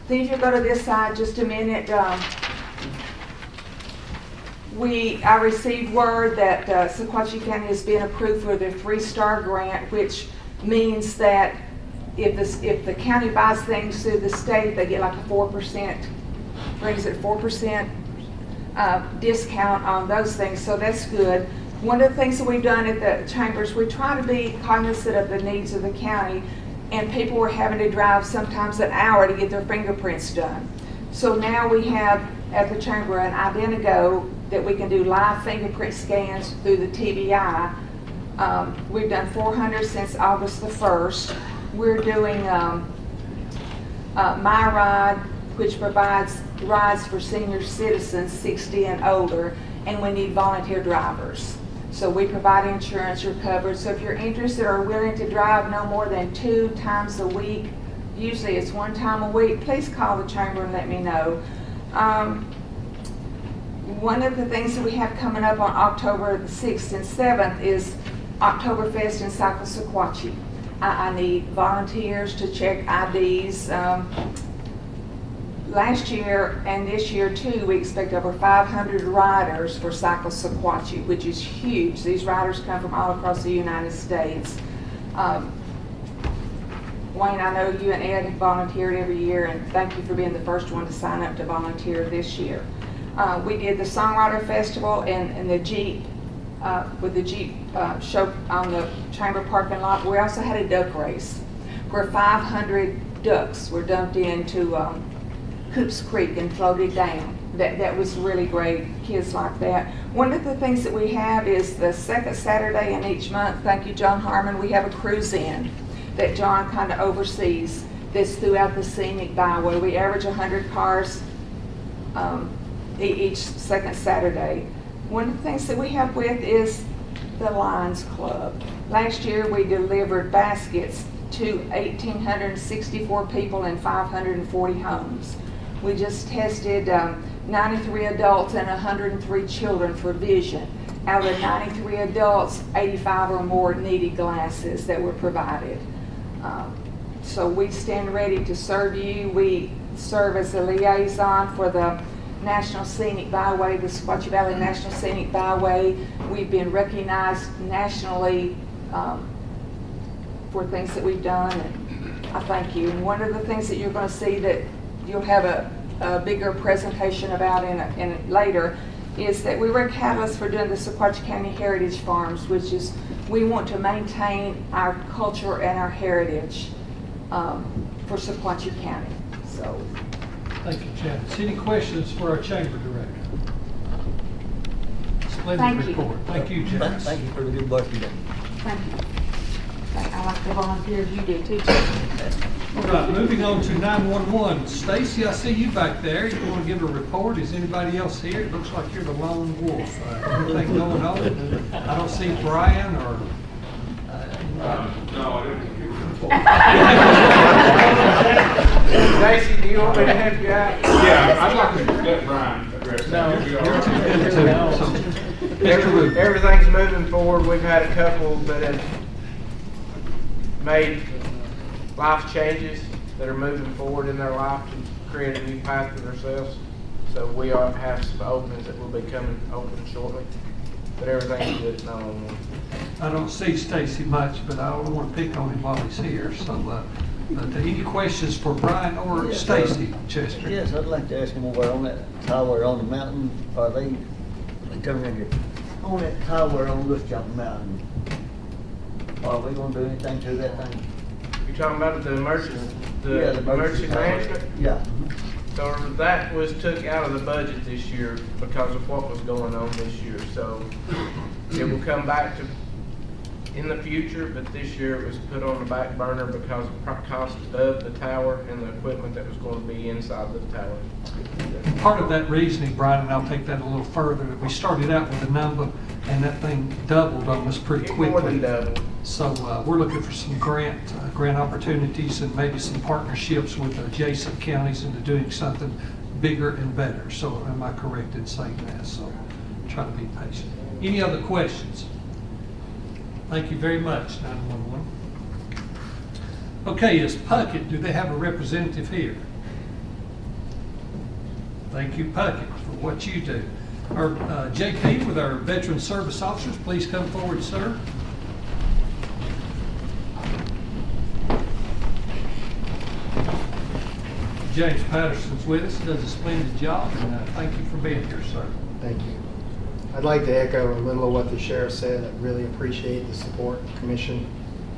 Then if you go to this side just a minute, I received word that Sequatchie County has been approved for their 3-star grant, which means that if the county buys things through the state, they get like a 4%, brings it 4% discount on those things, so that's good. One of the things that we've done at the chambers, we try to be cognizant of the needs of the county, and people were having to drive sometimes an hour to get their fingerprints done. So now we have at the chamber an Identigo that we can do live fingerprint scans through the TBI. We've done 400 since August the 1st. We're doing My Ride, which provides rides for senior citizens 60 and older, and we need volunteer drivers. So we provide insurance, you're covered. So if you're interested or willing to drive no more than 2 times a week, usually it's 1 time a week, please call the chamber and let me know. One of the things that we have coming up on October the 6th and 7th is Oktoberfest in Sequatchie. I need volunteers to check IDs. Last year and this year too, we expect over 500 riders for Cycle Sequatchie, which is huge. These riders come from all across the United States. Wayne, I know you and Ed have volunteered every year, and thank you for being the first one to sign up to volunteer this year. We did the Songwriter Festival and the Jeep, with the Jeep show on the Chamber parking lot. We also had a duck race where 500 ducks were dumped into Coops Creek and floated down. That was really great. Kids like that. One of the things that we have is the second Saturday in each month, thank you John Harmon, we have a cruise in that John kind of oversees that's throughout the scenic byway. We average 100 cars each second Saturday. One of the things that we help with is the Lions Club. Last year we delivered baskets to 1,864 people in 540 homes. We just tested 93 adults and 103 children for vision. Out of the 93 adults, 85 or more needed glasses that were provided. So we stand ready to serve you. We serve as a liaison for the National Scenic Byway, the Sequatchie Valley National Scenic Byway. We've been recognized nationally for things that we've done, and I thank you. And one of the things that you're going to see that you'll have a bigger presentation about in later is that we were a catalyst for doing the Sequatchie County Heritage Farms, which is we want to maintain our culture and our heritage for Sequatchie County. So, thank you, Janice. Any questions for our chamber director? Splendid Thank you. report. Thank you, Janice. Thank you for the good work you did. thank you. I like the volunteers you did too, Jason. All right, moving on to 911. Stacy, I see you back there. You want to give a report? Is anybody else here? It looks like you're the lone wolf. Anything going on? I don't see Brian or... No, I didn't. Stacy, do you want me to help you out? Yeah, I'd like to let Brian address that. You'll be all right. Everything's moving forward. We've had a couple that have made life changes that are moving forward in their life to create a new path for themselves. So we have some openings that will be coming open shortly. But everything's good at 911. I don't see Stacy much, but I don't want to pick on him while he's here. So, any questions for Brian or Yes, Stacy, Chester? Yes, I'd like to ask them over on that tower on the mountain. Are they come in here on that tower on this jump mountain? Are we going to do anything to that thing? You're talking about the emergency, Yeah, the emergency tower. management? Yeah. So that was took out of the budget this year because of what was going on this year. So it will come back to in the future, but this year it was put on the back burner because of the cost of the tower and the equipment that was going to be inside the tower. Part of that reasoning, Brian, and I'll take that a little further, that we started out with a number and that thing doubled on us pretty quickly. More than double. So we're looking for some grant opportunities and maybe some partnerships with adjacent counties into doing something bigger and better. So am I correct in saying that? So try to be patient. Any other questions? Thank you very much, 911. Okay, is Puckett, do they have a representative here? Thank you, Puckett, for what you do. Our JP with our Veteran Service Officers, please come forward, sir. James Patterson's with us, does a splendid job, and thank you for being here, sir. Thank you. I'd like to echo a little of what the sheriff said. I really appreciate the support the commission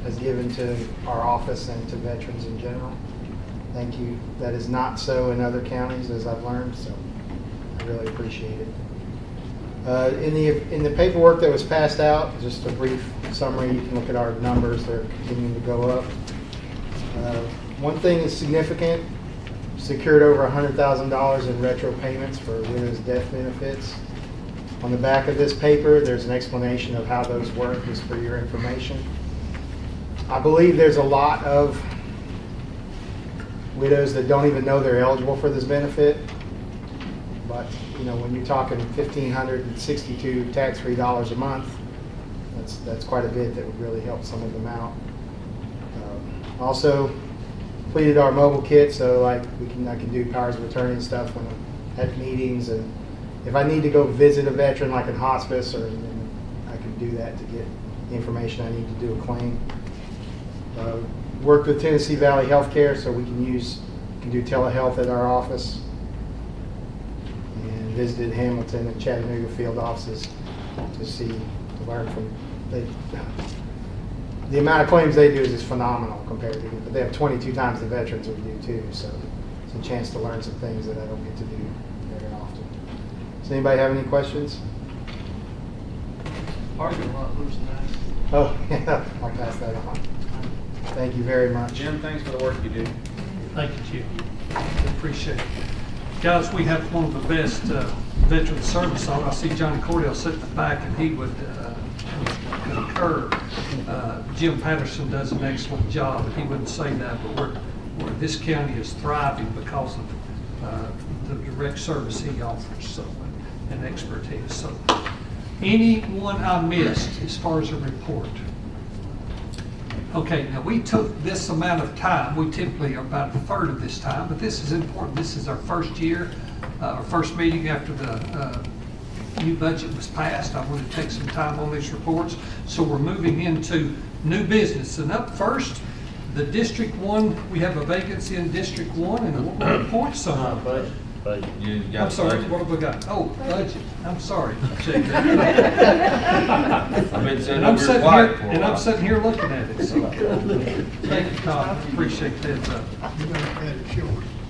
has given to our office and to veterans in general. Thank you. That is not so in other counties, as I've learned, so I really appreciate it. In the paperwork that was passed out, just a brief summary, you can look at our numbers. They're continuing to go up. One thing is significant, secured over $100,000 in retro payments for widows' death benefits. On the back of this paper, there's an explanation of how those work, just for your information. I believe there's a lot of widows that don't even know they're eligible for this benefit. But, you know, when you're talking $1,562 tax-free dollars a month, that's quite a bit that would really help some of them out. Also completed our mobile kit, so like I can do powers of attorney and stuff when I'm at meetings, and if I need to go visit a veteran like in hospice, or I can do that to get the information I need to do a claim. Worked with Tennessee Valley Healthcare, so we can do telehealth at our office, and visited Hamilton and Chattanooga field offices to learn from. The amount of claims they do is just phenomenal compared to, but they have 22 times the veterans we do too, so it's a chance to learn some things that I don't get to do very often. Does anybody have any questions? Parking lot looks nice. Oh, yeah, I'll pass that on. Thank you very much. Jim, thanks for the work you do. Thank you, Jim. Appreciate it. Guys, we have one of the best veteran service on. I see Johnny Cordell sitting in the back, and he would concur. Jim Patterson does an excellent job, and he wouldn't say that, but this county is thriving because of the direct service he offers, so, and expertise. So, anyone I missed as far as a report? Okay, now we took this amount of time. We typically are about a third of this time, but this is important. This is our first year, our first meeting after the new budget was passed. I want to take some time on these reports. So we're moving into new business. And up first, the District 1, we have a vacancy in District 1, and we'll appoint someone. Budget. I'm sorry, what have we got? Oh, budget. I'm sorry. I've been sitting over here quiet for a while. I'm sitting here looking at it. So. Thank you, Tom. Appreciate that.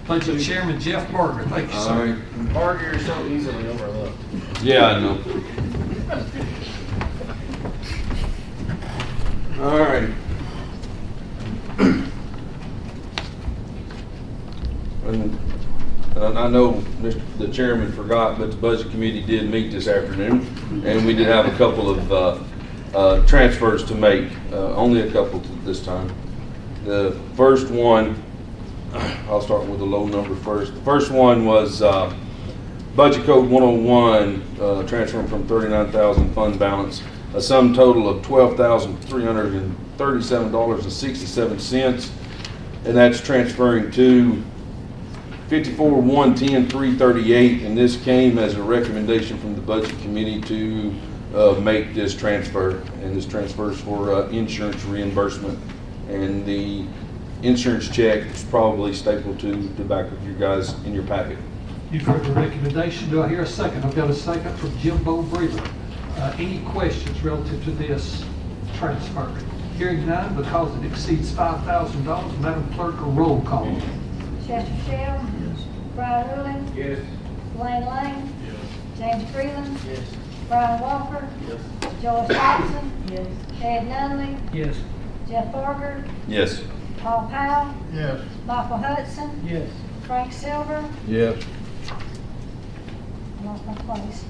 Budget Chairman Jeff Barger. Thank you, sir. Barger is so easily overlooked. Yeah, I know. All right. And I know the chairman forgot, but the budget committee did meet this afternoon, and we did have a couple of transfers to make, only a couple this time. The first one, I'll start with the low number first. The first one was Budget Code 101, transferring from 39,000 fund balance, a sum total of $12,337.67, and that's transferring to 54,110,338, and this came as a recommendation from the budget committee to make this transfer, and this transfer is for insurance reimbursement, and the insurance check is probably stapled to the back of you guys in your packet. You've heard the recommendation. Do I hear a second? I've got a second from Jimbo Brewer. Any questions relative to this transfer? Hearing none, because it exceeds $5,000, Madam Clerk, a roll call. Chester Shell. Yes. Brian Rulling. Yes. Lane Lane. Yes. James Freeland. Yes. Brian Walker. Yes. Joyce Thompson. Yes. Ed Nunley. Yes. Jeff Barger. Yes. Paul Powell. Yes. Michael Hudson. Yes. Frank Silver. Yes. Lost my place.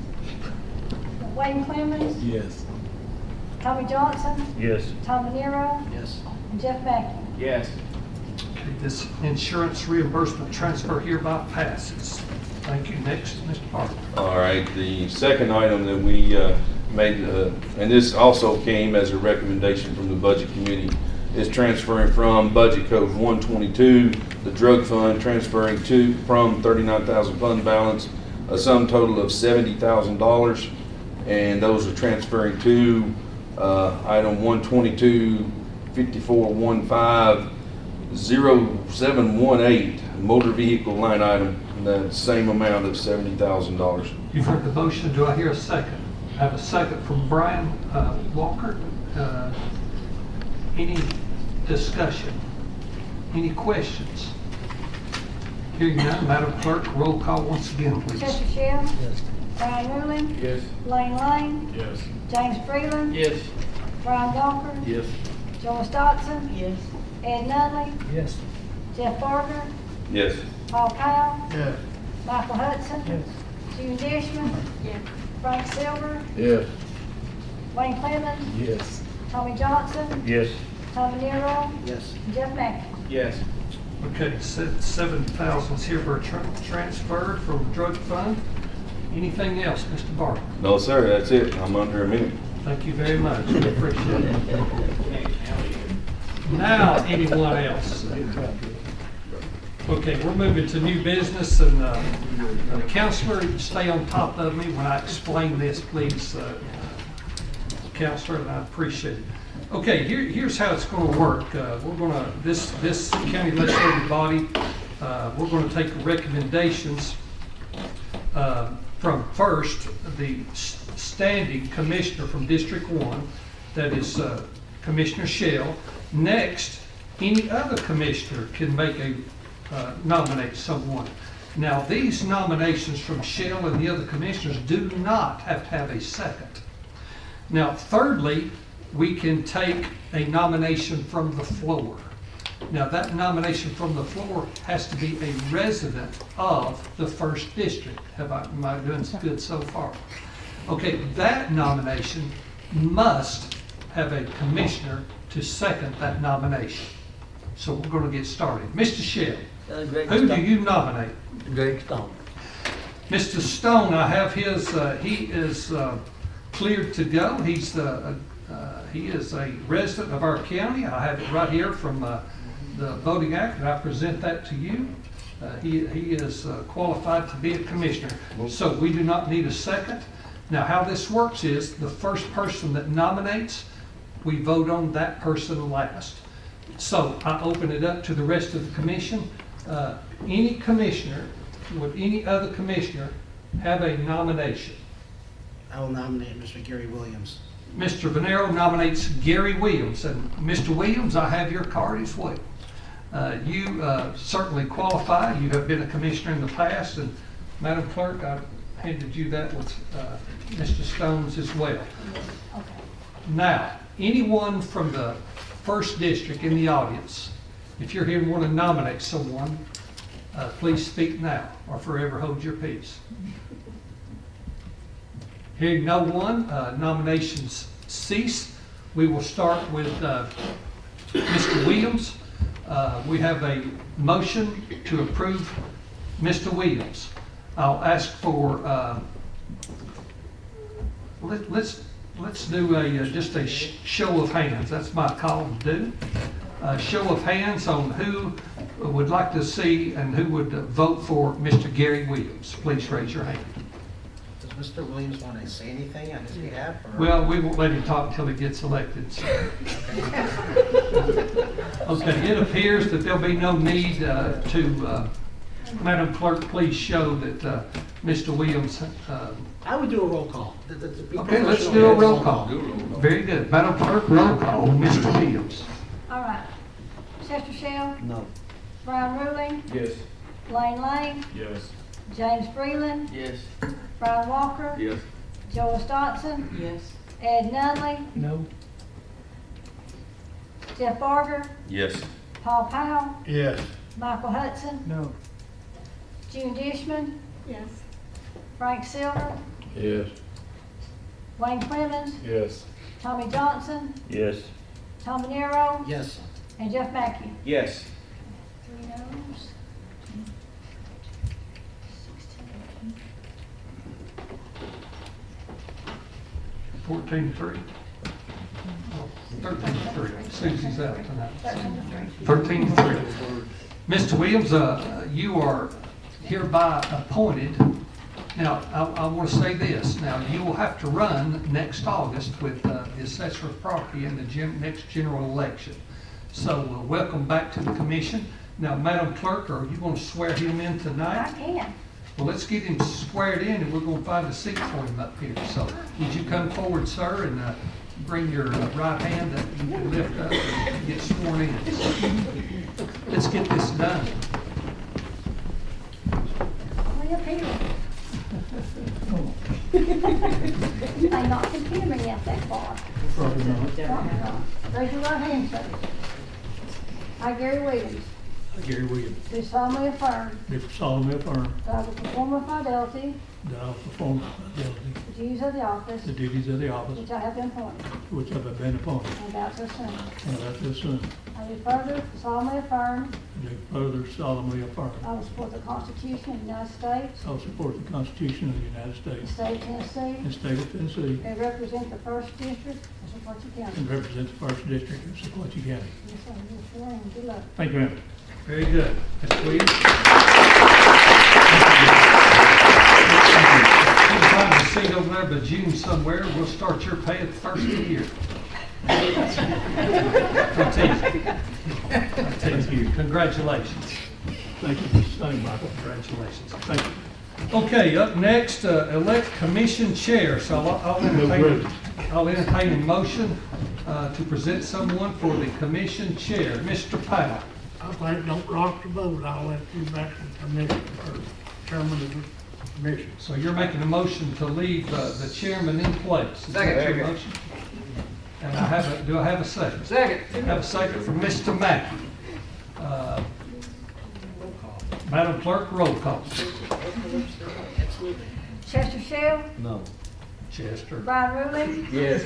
Wayne Clemens. Yes. Tommy Johnson. Yes. Tom Nero. Yes. And Jeff Mackey. Yes. Okay, this insurance reimbursement transfer hereby passes. Thank you. Next, Mr. Parker. All right, the second item that we made, and this also came as a recommendation from the budget committee, is transferring from Budget Code 122, the drug fund, transferring from 39,000 fund balance, a sum total of $70,000, and those are transferring to item 122-5415-0718, motor vehicle line item, the same amount of $70,000. You've heard the motion. Do I hear a second? I have a second from Brian Walker. Any discussion? Any questions? Hearing none, Madam Clerk, roll call once again, please. Chester Shell. Yes. Brian Rulling. Yes. Lane Lane. Yes. James Freeland. Yes. Brian Walker. Yes. Joyce Dotson. Yes. Ed Nunley. Yes. Jeff Barger. Yes. Paul Powell. Yes. Michael Hudson. Yes. Judy Dishman. Yes. Frank Silver. Yes. Wayne Clemens. Yes. Tommy Johnson. Yes. Tommy Nero. Yes. And Jeff Mackey. Yes. Okay, $7,000 is hereby transferred from the drug fund. Anything else, Mr. Barker? No, sir, that's it. I'm under a minute. Thank you very much. We appreciate it. Now, anyone else? Okay, we're moving to new business, and Counselor, stay on top of me when I explain this, please, Counselor, and I appreciate it. Okay, here's how it's going to work. We're going to, this county legislative body, we're going to take recommendations from first the standing commissioner from District 1, that is Commissioner Shell. Next, any other commissioner can make a nominate someone. Now, these nominations from Shell and the other commissioners do not have to have a second. Now, thirdly, we can take a nomination from the floor. Now, that nomination from the floor has to be a resident of the first district. Am I doing good so far? Okay, that nomination must have a commissioner to second that nomination. So we're going to get started. Mr. Shell, who do you nominate? Greg Stone. Mr. Stone, I have his, he is cleared to go. He is a resident of our county. I have it right here from the Voting Act, and I present that to you. He is qualified to be a commissioner. So we do not need a second. Now, how this works is the first person that nominates, we vote on that person last. So I open it up to the rest of the commission. Any commissioner, would any other commissioner have a nomination? I will nominate Mr. Gary Williams. Mr. Venero nominates Gary Williams. And Mr. Williams, I have your card as well. You certainly qualify. You have been a commissioner in the past. And Madam Clerk, I handed you that with Mr. Stone's as well. Okay. Now, anyone from the first district in the audience, if you're here and want to nominate someone, please speak now or forever hold your peace. Hearing no one, nominations cease. We will start with Mr. Williams. We have a motion to approve Mr. Williams. I'll ask for, let's do just a show of hands. That's my call to do. Show of hands on who would like to see and who would vote for Mr. Gary Williams. Please raise your hand. Does Mr. Williams want to say anything on his behalf? Or? Well, we won't let him talk until he gets elected. So. Okay, it appears that there'll be no need to, Madam Clerk, please show that Mr. Williams. I would do a roll call. Okay, let's do a roll call. Very good. Madam Clerk, roll call. Mr. Williams. All right. Chester Shell, No. Brian Ruling, Yes. Lane Lane, Yes. James Freeland, Yes. Brian Walker, Yes. Joel Stotson, Yes. Ed Nunley, No. Jeff Barger, Yes. Paul Powell, Yes. Michael Hudson, No. June Dishman, Yes. Frank Silver, Yes. Wayne Clemens, Yes. Tommy Johnson, Yes. Tom Nero, Yes. and Jeff Mackey. Yes. 3 noes. 14-3. 13-3. Susie's out tonight. 13-3. 13-3. Mr. Williams, you are hereby appointed. Now, I want to say this. Now, you will have to run next August with the assessor of property in the next general election. So, welcome back to the commission. Now, Madam Clerk, are you going to swear him in tonight? I can. Well, let's get him squared in, and we're going to find a seat for him up here. So, would you come forward, sir, and bring your right hand that you can lift up and get sworn in. Let's get this done. Way up here. You may not can hear me out that far. Probably not. Raise your right hand, sir. I, Gary Williams, Gary Williams. do solemnly affirm Do solemnly affirm that I will perform with fidelity that I will perform with fidelity the duties of the office the duties of the office which I have been appointed to which I have been appointed, and about to assume. and about to assume. I do further solemnly affirm I do further solemnly affirm I will support the Constitution of the United States, I will support the Constitution of the United the States state of Tennessee, and state of Tennessee, and represent the first district of Sequatchie County. and represent the first district of Sequatchie County. Yes, sir. You're sworn. Good luck. Thank you, ma'am. Very good. Ms. Williams? You'll find a seat over there by June somewhere. We'll start your pay at the first of the year. Thank you. Congratulations. Thank you for saying, Michael. Congratulations. Thank you. Okay, up next, elect commission chair. So I'll entertain a motion to present someone for the commission chair. Mr. Powell. I think don't rock the boat. I'll let you back to the commission or chairman of the commission. So you're making a motion to leave the chairman in place. Is that your motion? And do I have a second? Second. I have a second from Mr. Mackey. Madam Clerk, roll call. Chester Shell, No. Chester. Brian Ruling, Yes.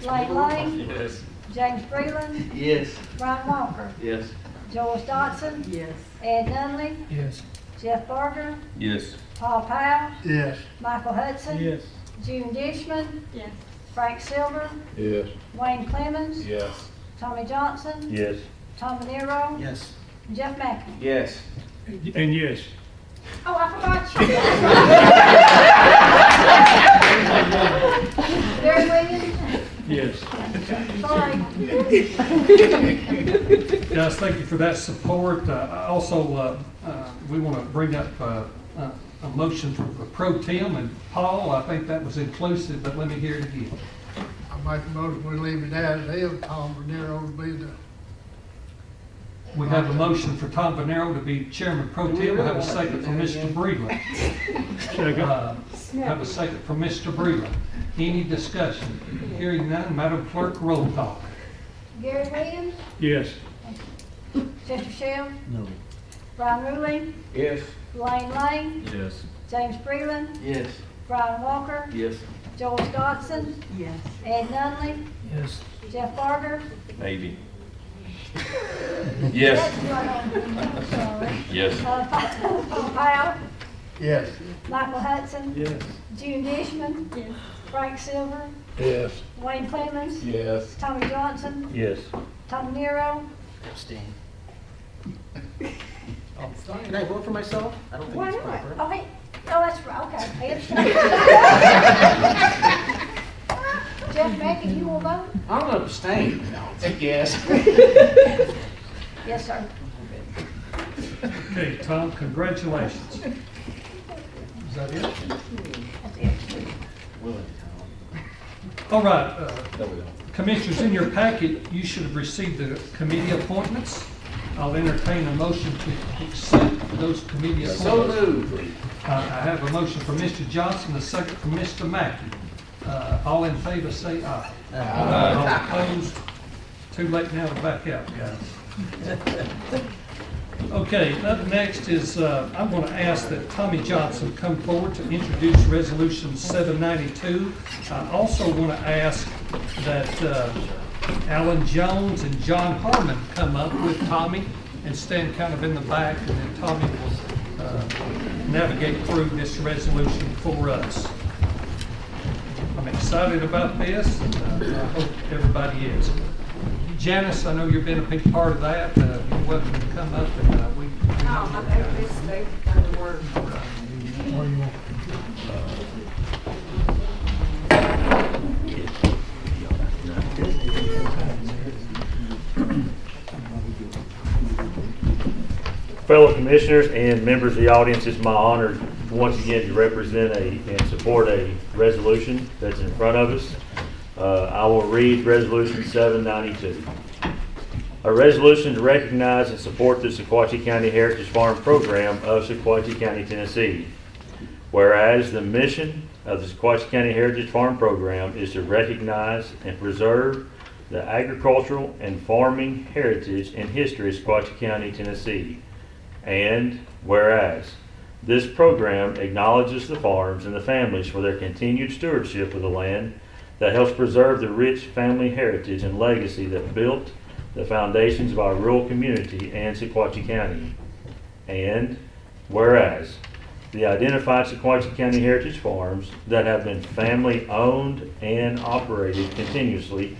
Lane Lane, Yes. James Freeland, Yes. Brian Walker, Yes. Joyce Dotson, Yes. Ed Nunley, Yes. Jeff Barger, Yes. Paul Powell, Yes. Michael Hudson, Yes. June Dishman, Yes. Frank Silver, Yes. Wayne Clemens, Yes. Tommy Johnson, Yes. Tom Nero, Yes. Jeff Mackey. Yes. And yes. Oh, I forgot you. Gary Williams, Yes. sorry. Guys, thank you for that support. Also, we want to bring up a motion for pro tem, and Paul, I think that was inclusive, but let me hear it again. I make a motion, we leave it as is, Tom Venero will be the. We have a motion for Tom Venero to be chairman pro tem. We have a second from Mr. Breland. Have a second from Mr. Breland. Any discussion? Hearing none, Madam Clerk, roll call. Gary Williams, Yes. Chester Shell, No. Brian Ruling, Yes. Lane Lane, Yes. James Freeland, Yes. Brian Walker, Yes. Joyce Dotson, Yes. Ed Nunley, Yes. Jeff Barger. Maybe. Yes. I'm sorry. Yes. Paul Powell, Yes. Michael Hudson, Yes. June Dishman, Yes. Frank Silver, Yes. Wayne Clemens, Yes. Tommy Johnson, Yes. Tom Nero, Abstain. Can I vote for myself? I don't think why it's not? proper. Oh, hey, oh, that's right, okay. Jeff Mackey, you will vote? I'm going to abstain. Yes. Yes, sir. Okay, Tom, congratulations. Is that it? That's it. All right, Commissioners, in your packet, you should have received the committee appointments. I'll entertain a motion to accept those committee appointments. So moved. I have a motion from Mr. Johnson, a second from Mr. Mackey. All in favor, say aye. All opposed? Too late now to back out, guys. Okay, up next is, I'm going to ask that Tommy Johnson come forward to introduce Resolution 792. I also want to ask that Alan Jones and John Harmon come up with Tommy and stand kind of in the back, and then Tommy will navigate through this resolution for us. I'm excited about this, and I hope everybody is. Janice, I know you've been a big part of that. You're welcome to come up, and we. They've done the work. Fellow commissioners and members of the audience, it's my honor once again to represent and support a resolution that's in front of us. I will read Resolution 792. A resolution to recognize and support the Sequatchie County Heritage Farm Program of Sequatchie County, Tennessee. Whereas the mission of the Sequatchie County Heritage Farm Program is to recognize and preserve the agricultural and farming heritage and history of Sequatchie County, Tennessee. And whereas This program acknowledges the farms and the families for their continued stewardship of the land that helps preserve the rich family heritage and legacy that built the foundations of our rural community and Sequatchie County. And whereas the identified Sequatchie County heritage farms that have been family owned and operated continuously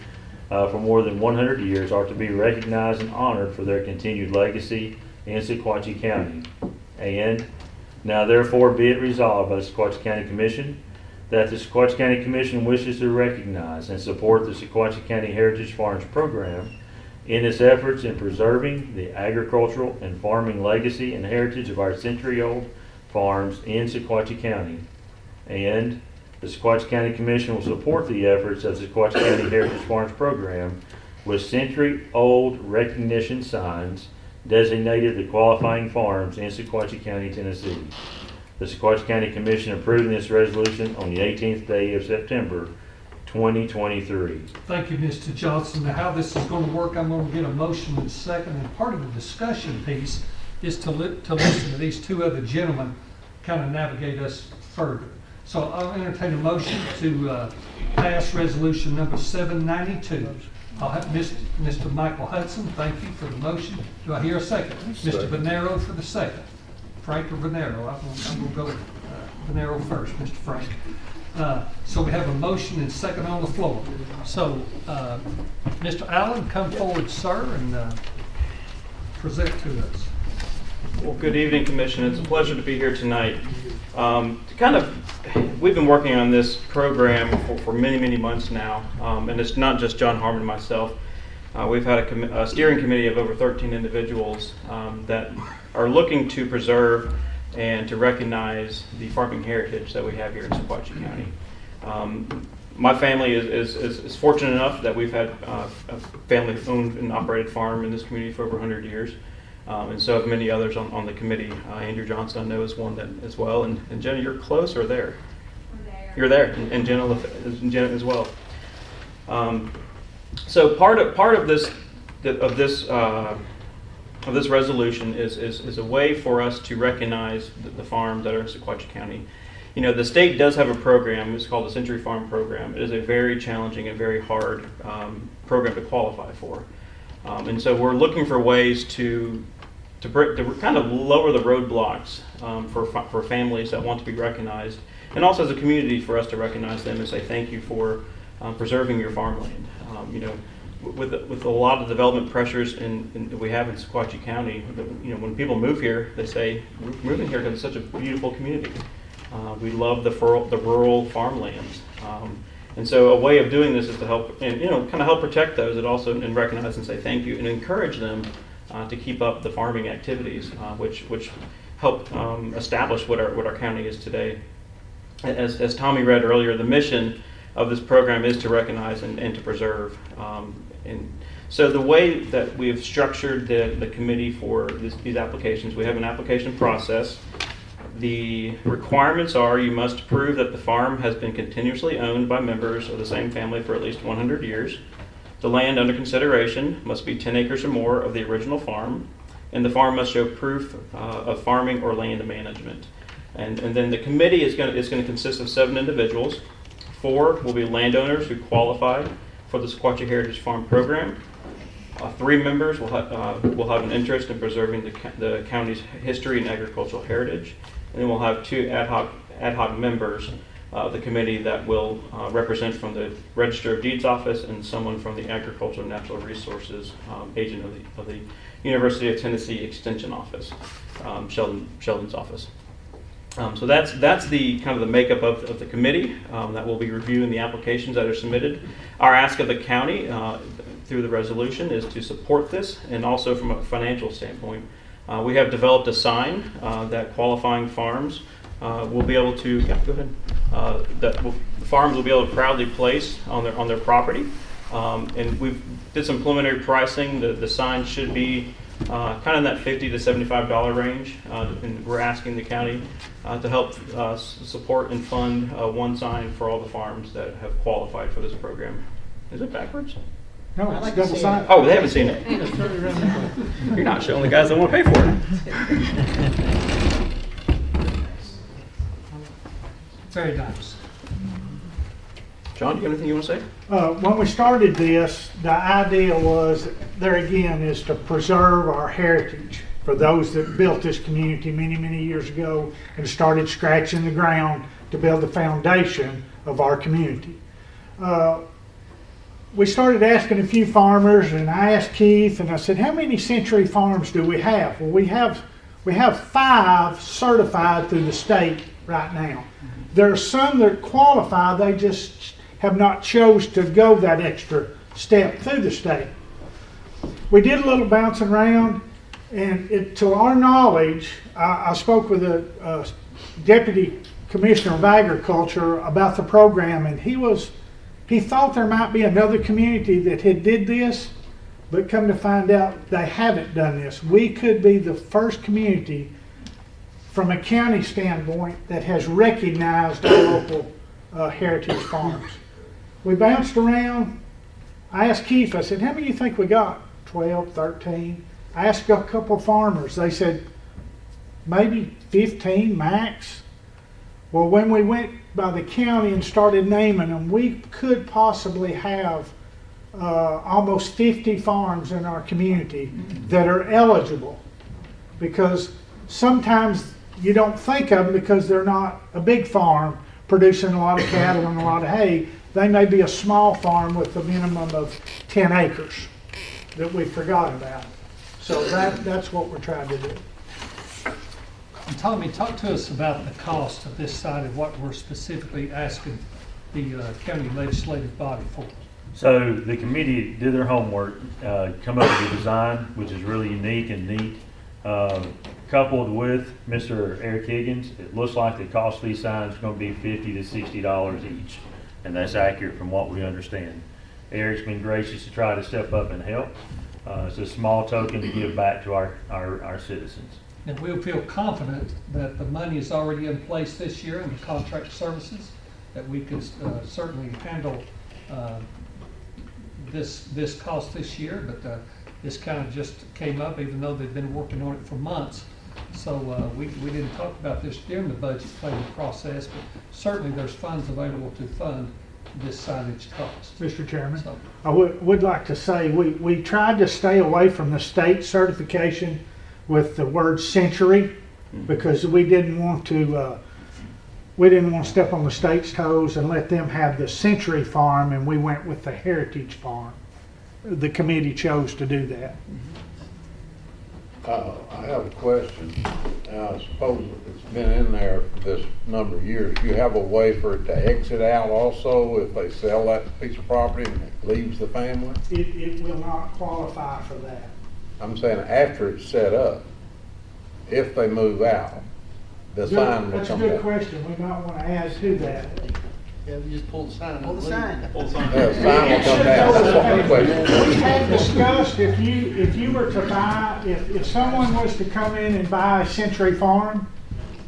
for more than 100 years are to be recognized and honored for their continued legacy in Sequatchie County. And now therefore be it resolved by the Sequatchie County Commission that the Sequatchie County Commission wishes to recognize and support the Sequatchie County Heritage Farms Program in its efforts in preserving the agricultural and farming legacy and heritage of our century-old farms in Sequatchie County. And the Sequatchie County Commission will support the efforts of the Sequatchie County Heritage Farms Program with century-old recognition signs designated the qualifying farms in Sequatchie County, Tennessee. The Sequatchie County Commission approved this resolution on the 18th day of September, 2023. Thank you, Mr. Johnson. Now, how this is going to work, I'm going to get a motion in a second, and part of the discussion piece is to listen to these two other gentlemen kind of navigate us further. So I'll entertain a motion to pass resolution number 792. I'll have Mr. Michael Hudson, thank you for the motion. Do I hear a second? Mr. Venero for the second. Frank or Venero? I'm going to go Venero first, Mr. Frank. So we have a motion and second on the floor. So, Mr. Allen, come forward, sir, and present to us. Well, good evening, Commission. It's a pleasure to be here tonight. We've been working on this program for many, many months now, and it's not just John Harmon and myself. We've had a steering committee of over 13 individuals that are looking to preserve and to recognize the farming heritage that we have here in Sequatchie County. My family is fortunate enough that we've had a family-owned and operated farm in this community for over 100 years. And so have many others on the committee. Andrew Johnson, I know, is one that as well. And Jenna, you're close or there? You're there, and Jenna as well. So part of this resolution is a way for us to recognize the farms that are in Sequatchie County. You know, the state does have a program. It's called the Century Farm Program. It is a very challenging and very hard program to qualify for. And so we're looking for ways to kind of lower the roadblocks for families that want to be recognized, and also as a community for us to recognize them and say thank you for preserving your farmland. You know, with a lot of development pressures that we have in Sequatchie County, you know, when people move here, they say we're moving here because it's such a beautiful community. We love the rural farmlands. And so a way of doing this is to help, and kind of help protect those, and also and recognize and say thank you and encourage them to keep up the farming activities, which help establish what our county is today. As Tommy read earlier, the mission of this program is to recognize and to preserve. And so the way that we have structured the committee for these applications, we have an application process. The requirements are you must prove that the farm has been continuously owned by members of the same family for at least 100 years. The land under consideration must be 10 acres or more of the original farm, and the farm must show proof of farming or land management. And then the committee is going to consist of 7 individuals. 4 will be landowners who qualify for the Sequatchie Heritage Farm Program. 3 members will have an interest in preserving the county's history and agricultural heritage. And then we'll have 2 ad hoc members of the committee that will represent from the Register of Deeds Office and someone from the Agricultural and Natural Resources agent of the University of Tennessee Extension Office, Sheldon's office. So that's the kind of the makeup of the committee that will be reviewing the applications that are submitted. Our ask of the county through the resolution is to support this, and also from a financial standpoint. We have developed a sign that qualifying farms will be able to, go ahead, the farms will be able to proudly place on their property. And we've did some preliminary pricing. The sign should be kind of in that $50 to $75 range. And we're asking the county to help support and fund one sign for all the farms that have qualified for this program. Is it backwards? No, it's double sign. Oh, they haven't seen it. Just turn it around. You're not showing the guys that want to pay for it. Very nice. John, do you have anything you want to say? When we started this, the idea was, there again, is to preserve our heritage for those that built this community many, many years ago and started scratching the ground to build the foundation of our community. We started asking a few farmers, and I asked Keith, and I said, how many century farms do we have? Well, we have 5 certified through the state right now. There are some that qualify, they just have not chose to go that extra step through the state. We did a little bouncing around, and to our knowledge, I spoke with a deputy commissioner of agriculture about the program, and he thought there might be another community that had did this, but come to find out they haven't done this. We could be the first community from a county standpoint that has recognized our local heritage farms. We bounced around. I asked Keith, I said, how many do you think we got? 12, 13. I asked a couple farmers. They said, maybe 15 max. Well, when we went by the county and started naming them, we could possibly have almost 50 farms in our community that are eligible, because sometimes you don't think of them because they're not a big farm producing a lot of cattle and a lot of hay. They may be a small farm with a minimum of 10 acres that we forgot about. So that's what we're trying to do. And Tommy, talk to us about the cost of this side and what we're specifically asking the county legislative body for. So the committee did their homework, come up with a design which is really unique and neat. Coupled with Mr. Eric Higgins, it looks like the cost of these signs is going to be $50 to $60 each, and that's accurate from what we understand. Eric's been gracious to try to step up and help. It's a small token to give back to our citizens. And we'll feel confident that the money is already in place this year in the contract services, that we could certainly handle this cost this year, but this kind of just came up, even though they've been working on it for months. So we didn't talk about this during the budget planning process, but certainly there's funds available to fund this signage cost. Mr. Chairman, So, I would like to say we tried to stay away from the state certification with the word century, because we didn't want to step on the state's toes and let them have the century farm, and we went with the heritage farm. The committee chose to do that. I have a question. I suppose it's been in there for this number of years. Do you have a way for it to exit out also if they sell that piece of property and it leaves the family? It will not qualify for that. I'm saying after it's set up, if they move out, the sign will That's a come good down. question. We might want to add to that. Yeah, we just pull the sign. Pull the sign. Yeah, the sign will come down. That's what my question is. We had discussed if you were to buy, if someone was to come in and buy a Century Farm,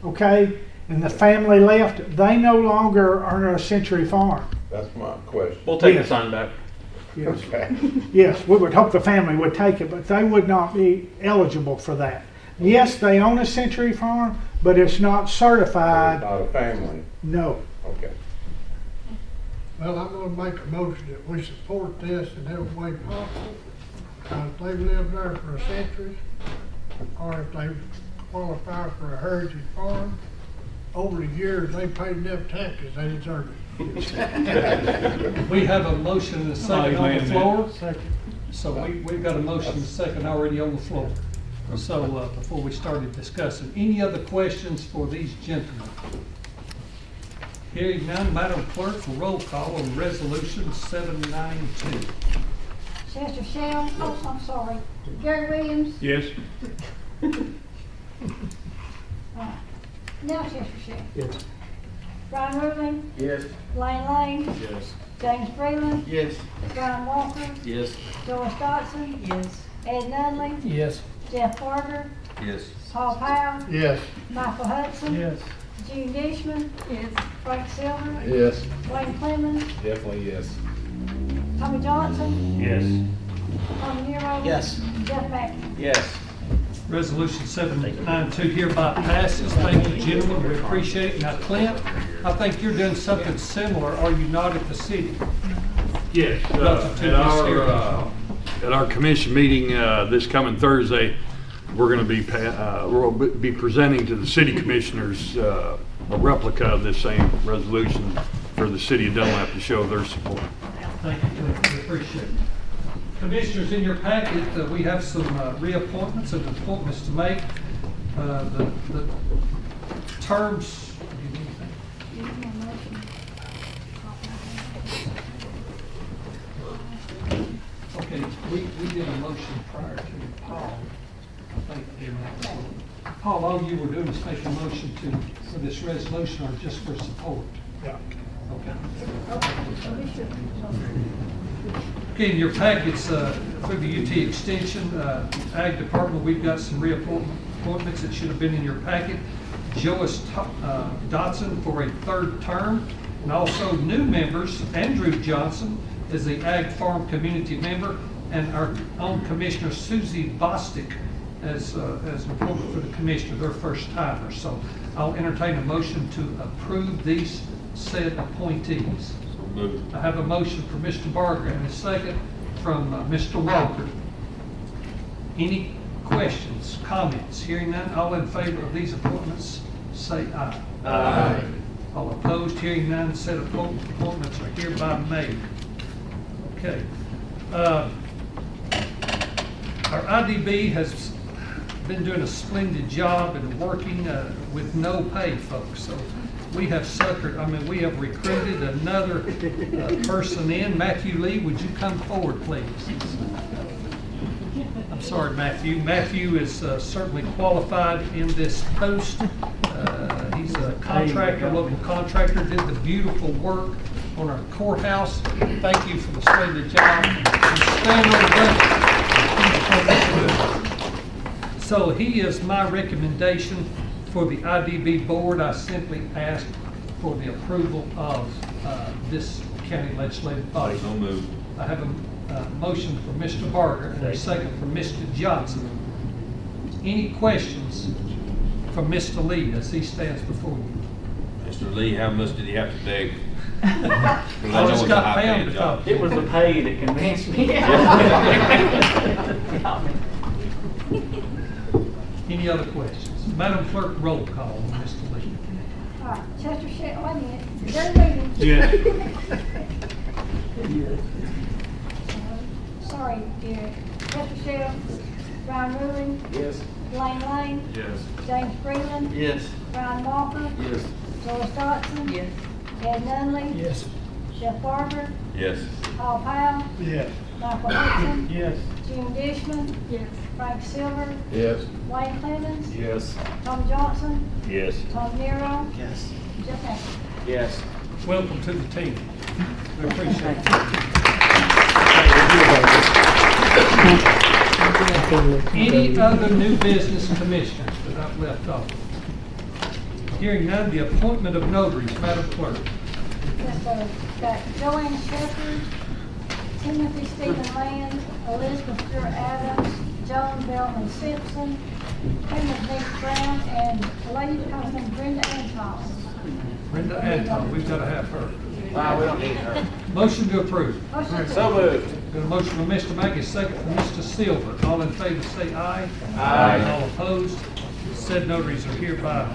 okay, and the family left, they no longer are a Century Farm. That's my question. We'll take Yes. the sign back. Yes. Okay. Yes, we would hope the family would take it, but they would not be eligible for that. Yes, they own a Century Farm, but it's not certified. Not a family. No. Okay. Well, I'm gonna make a motion that we support this in every way possible. If they've lived there for a century, or if they qualify for a heritage farm, over the years, they paid enough taxes, they deserve it. we have a motion and a second on the floor. Second. So we've got a motion and a second already on the floor. So before we started discussing, any other questions for these gentlemen? Hearing none, Madam Clerk, for roll call on Resolution 792. Chester Shell, oh, I'm sorry, Gary Williams, Yes. now Chester Shell. Yes. Brian Ruling, Yes. Lane Lane, Yes. James Freeland, Yes. Brian Walker, Yes. Joyce Dodson, Yes. Ed Nunley, Yes. Jeff Parker, Yes. Paul Powell, Yes. Michael Hudson, Yes. Gene Dishman, Yes. Frank Silver, Yes. Wayne Clemens, Definitely yes. Tommy Johnson, Yes. Tommy Nero, Yes. Jeff Mackey. Yes. Resolution 792 hereby passes. Thank you, gentlemen. We appreciate it. Now, Clint, I think you're doing something similar, are you not, at the city? Yes, Relative to this area. at our commission meeting this coming Thursday, we're going to be we'll be presenting to the city commissioners a replica of this same resolution for the city of Dunlap to show their support. Thank you, Cliff. We appreciate it. Commissioners, in your packet, we have some reappointments and appointments to make. The terms. Okay, we did a motion prior to Paul. I think, Paul, all you were doing is make a motion for this resolution or just for support? Yeah. Okay, in your packets, through the UT Extension Ag Department, we've got some reappointments that should have been in your packet. Joyce Dotson for a 3rd term, and also new members, Andrew Johnson is the Ag Farm Community member, and our own Commissioner Susie Bostic as an appointment for the Commissioner, their first timer. So I'll entertain a motion to approve these said appointees. I have a motion from Mr. Barger and a second from Mr. Walker. Any questions, comments? Hearing none, all in favor of these appointments, say aye. Aye. All opposed, hearing none, said appointments are hereby made. Okay. Our IDB has been doing a splendid job and working with no pay, folks. So we have suckered, we have recruited another person in. Matthew Lee, would you come forward, please? I'm sorry, Matthew. Matthew is certainly qualified in this post. He's a contractor, local contractor, did the beautiful work on our courthouse. Thank you for the splendid job. And stand on the budget. So he is my recommendation for the IDB board. I simply ask for the approval of this county legislative body. So moved. I have a motion from Mr. Barger and a second from Mr. Johnson. Any questions from Mr. Lee as he stands before you? Mr. Lee, how much did he have to dig? I just got pounded. It was the pay that convinced me. Any other questions? Madam Clerk, roll call on Mr. Lee. Chester Shell, wait a minute. Is there a meeting? Sorry, dear. Chester Shell, Brian Rubin. Yes. Blaine Lane. Yes. James Freeland. Yes. Brian Walker. Yes. Joyce Dotson. Yes. Ed Nunley. Yes. Jeff Barber. Yes. Paul Powell. Yes. Michael Hudson. Yes. Jim Dishman. Yes. Frank Silver. Yes. Wayne Clemens. Yes. Tom Johnson. Yes. Tom Nero. Yes. Jeff Hackett. Yes. Welcome to the team. We appreciate it. Any other new business commissioners that I've left off? Hearing none, the appointment of notaries, Madam Clerk. Yes, sir. Got Joanne Shepherd, Timothy Stephen Land, Elizabeth Stewart Adams, Joan Bellman Simpson, Kenneth Nick Brown, and a lady that comes from Brenda Anton. Brenda Anton, we've got to have her. Wow, we don't need her. Motion to approve. So moved. Got a motion from Mr. Mackey, second from Mr. Silver. All in favor say aye. Aye. All opposed? Said notaries are hereby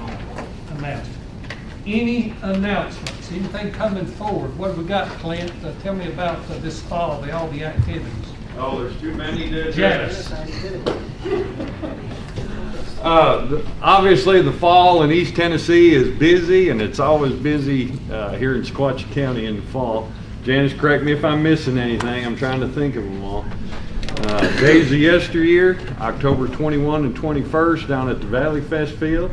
announced. Any announcements? Anything coming forward? What have we got, Clint? Tell me about this fall, all the activities. Oh, there's too many to Yes. Obviously, the fall in East Tennessee is busy, and it's always busy here in Sequatchie County in the fall. Janice, correct me if I'm missing anything. I'm trying to think of them all. Days of Yesteryear, October 21 and 21st down at the Valley Fest Field.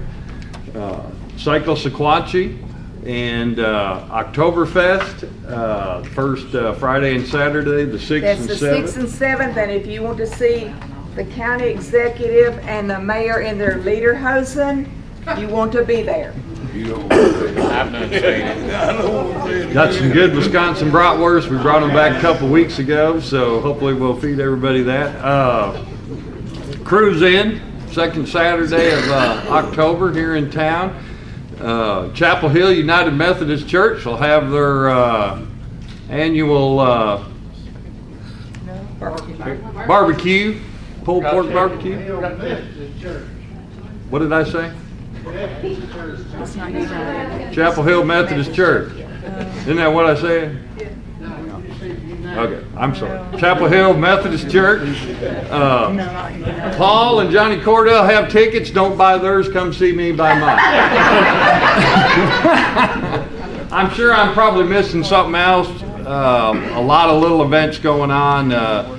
Cycle Sequatchie and Oktoberfest, first Friday and Saturday, the 6th That's and the 7th. 6th and 7th, and if you want to see the county executive and the mayor in their lederhosen, you want to be there. I've done seen it. Got some good Wisconsin bratwurst. We brought them back a couple weeks ago, so hopefully we'll feed everybody that. Cruise In, second Saturday of October here in town. Chapel Hill United Methodist Church will have their annual barbecue, pulled pork barbecue. What did I say? Chapel Hill Methodist Church. Isn't that what I said? Okay, I'm sorry. Chapel Hill Methodist Church. Paul and Johnny Cordell have tickets. Don't buy theirs. Come see me buy mine. I'm sure I'm probably missing something else. A lot of little events going on. How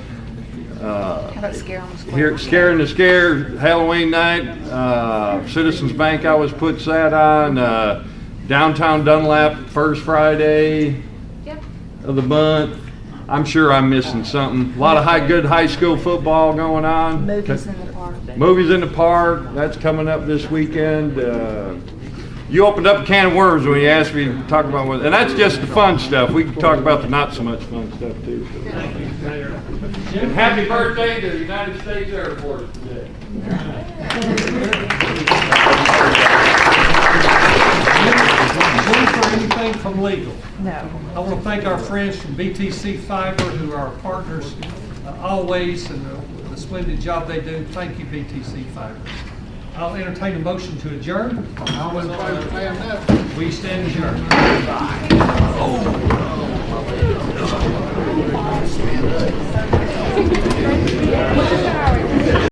about Scare on the Square? Here, Scare in the Scare, Halloween night, Citizens Bank I was put that on, downtown Dunlap, first Friday of the month. I'm sure I'm missing something. A lot of good high school football going on. Movies in the park. Movies in the park, that's coming up this weekend. You opened up a can of worms when you asked me to talk about what, and that's just the fun stuff. We can talk about the not so much fun stuff too. And happy birthday to the United States Air Force today. Jennifer, anything from legal? No. I want to thank our friends from BTC Fiber, who are our partners always, and the splendid job they do. Thank you, BTC Fiber. I'll entertain a motion to adjourn. We stand adjourned.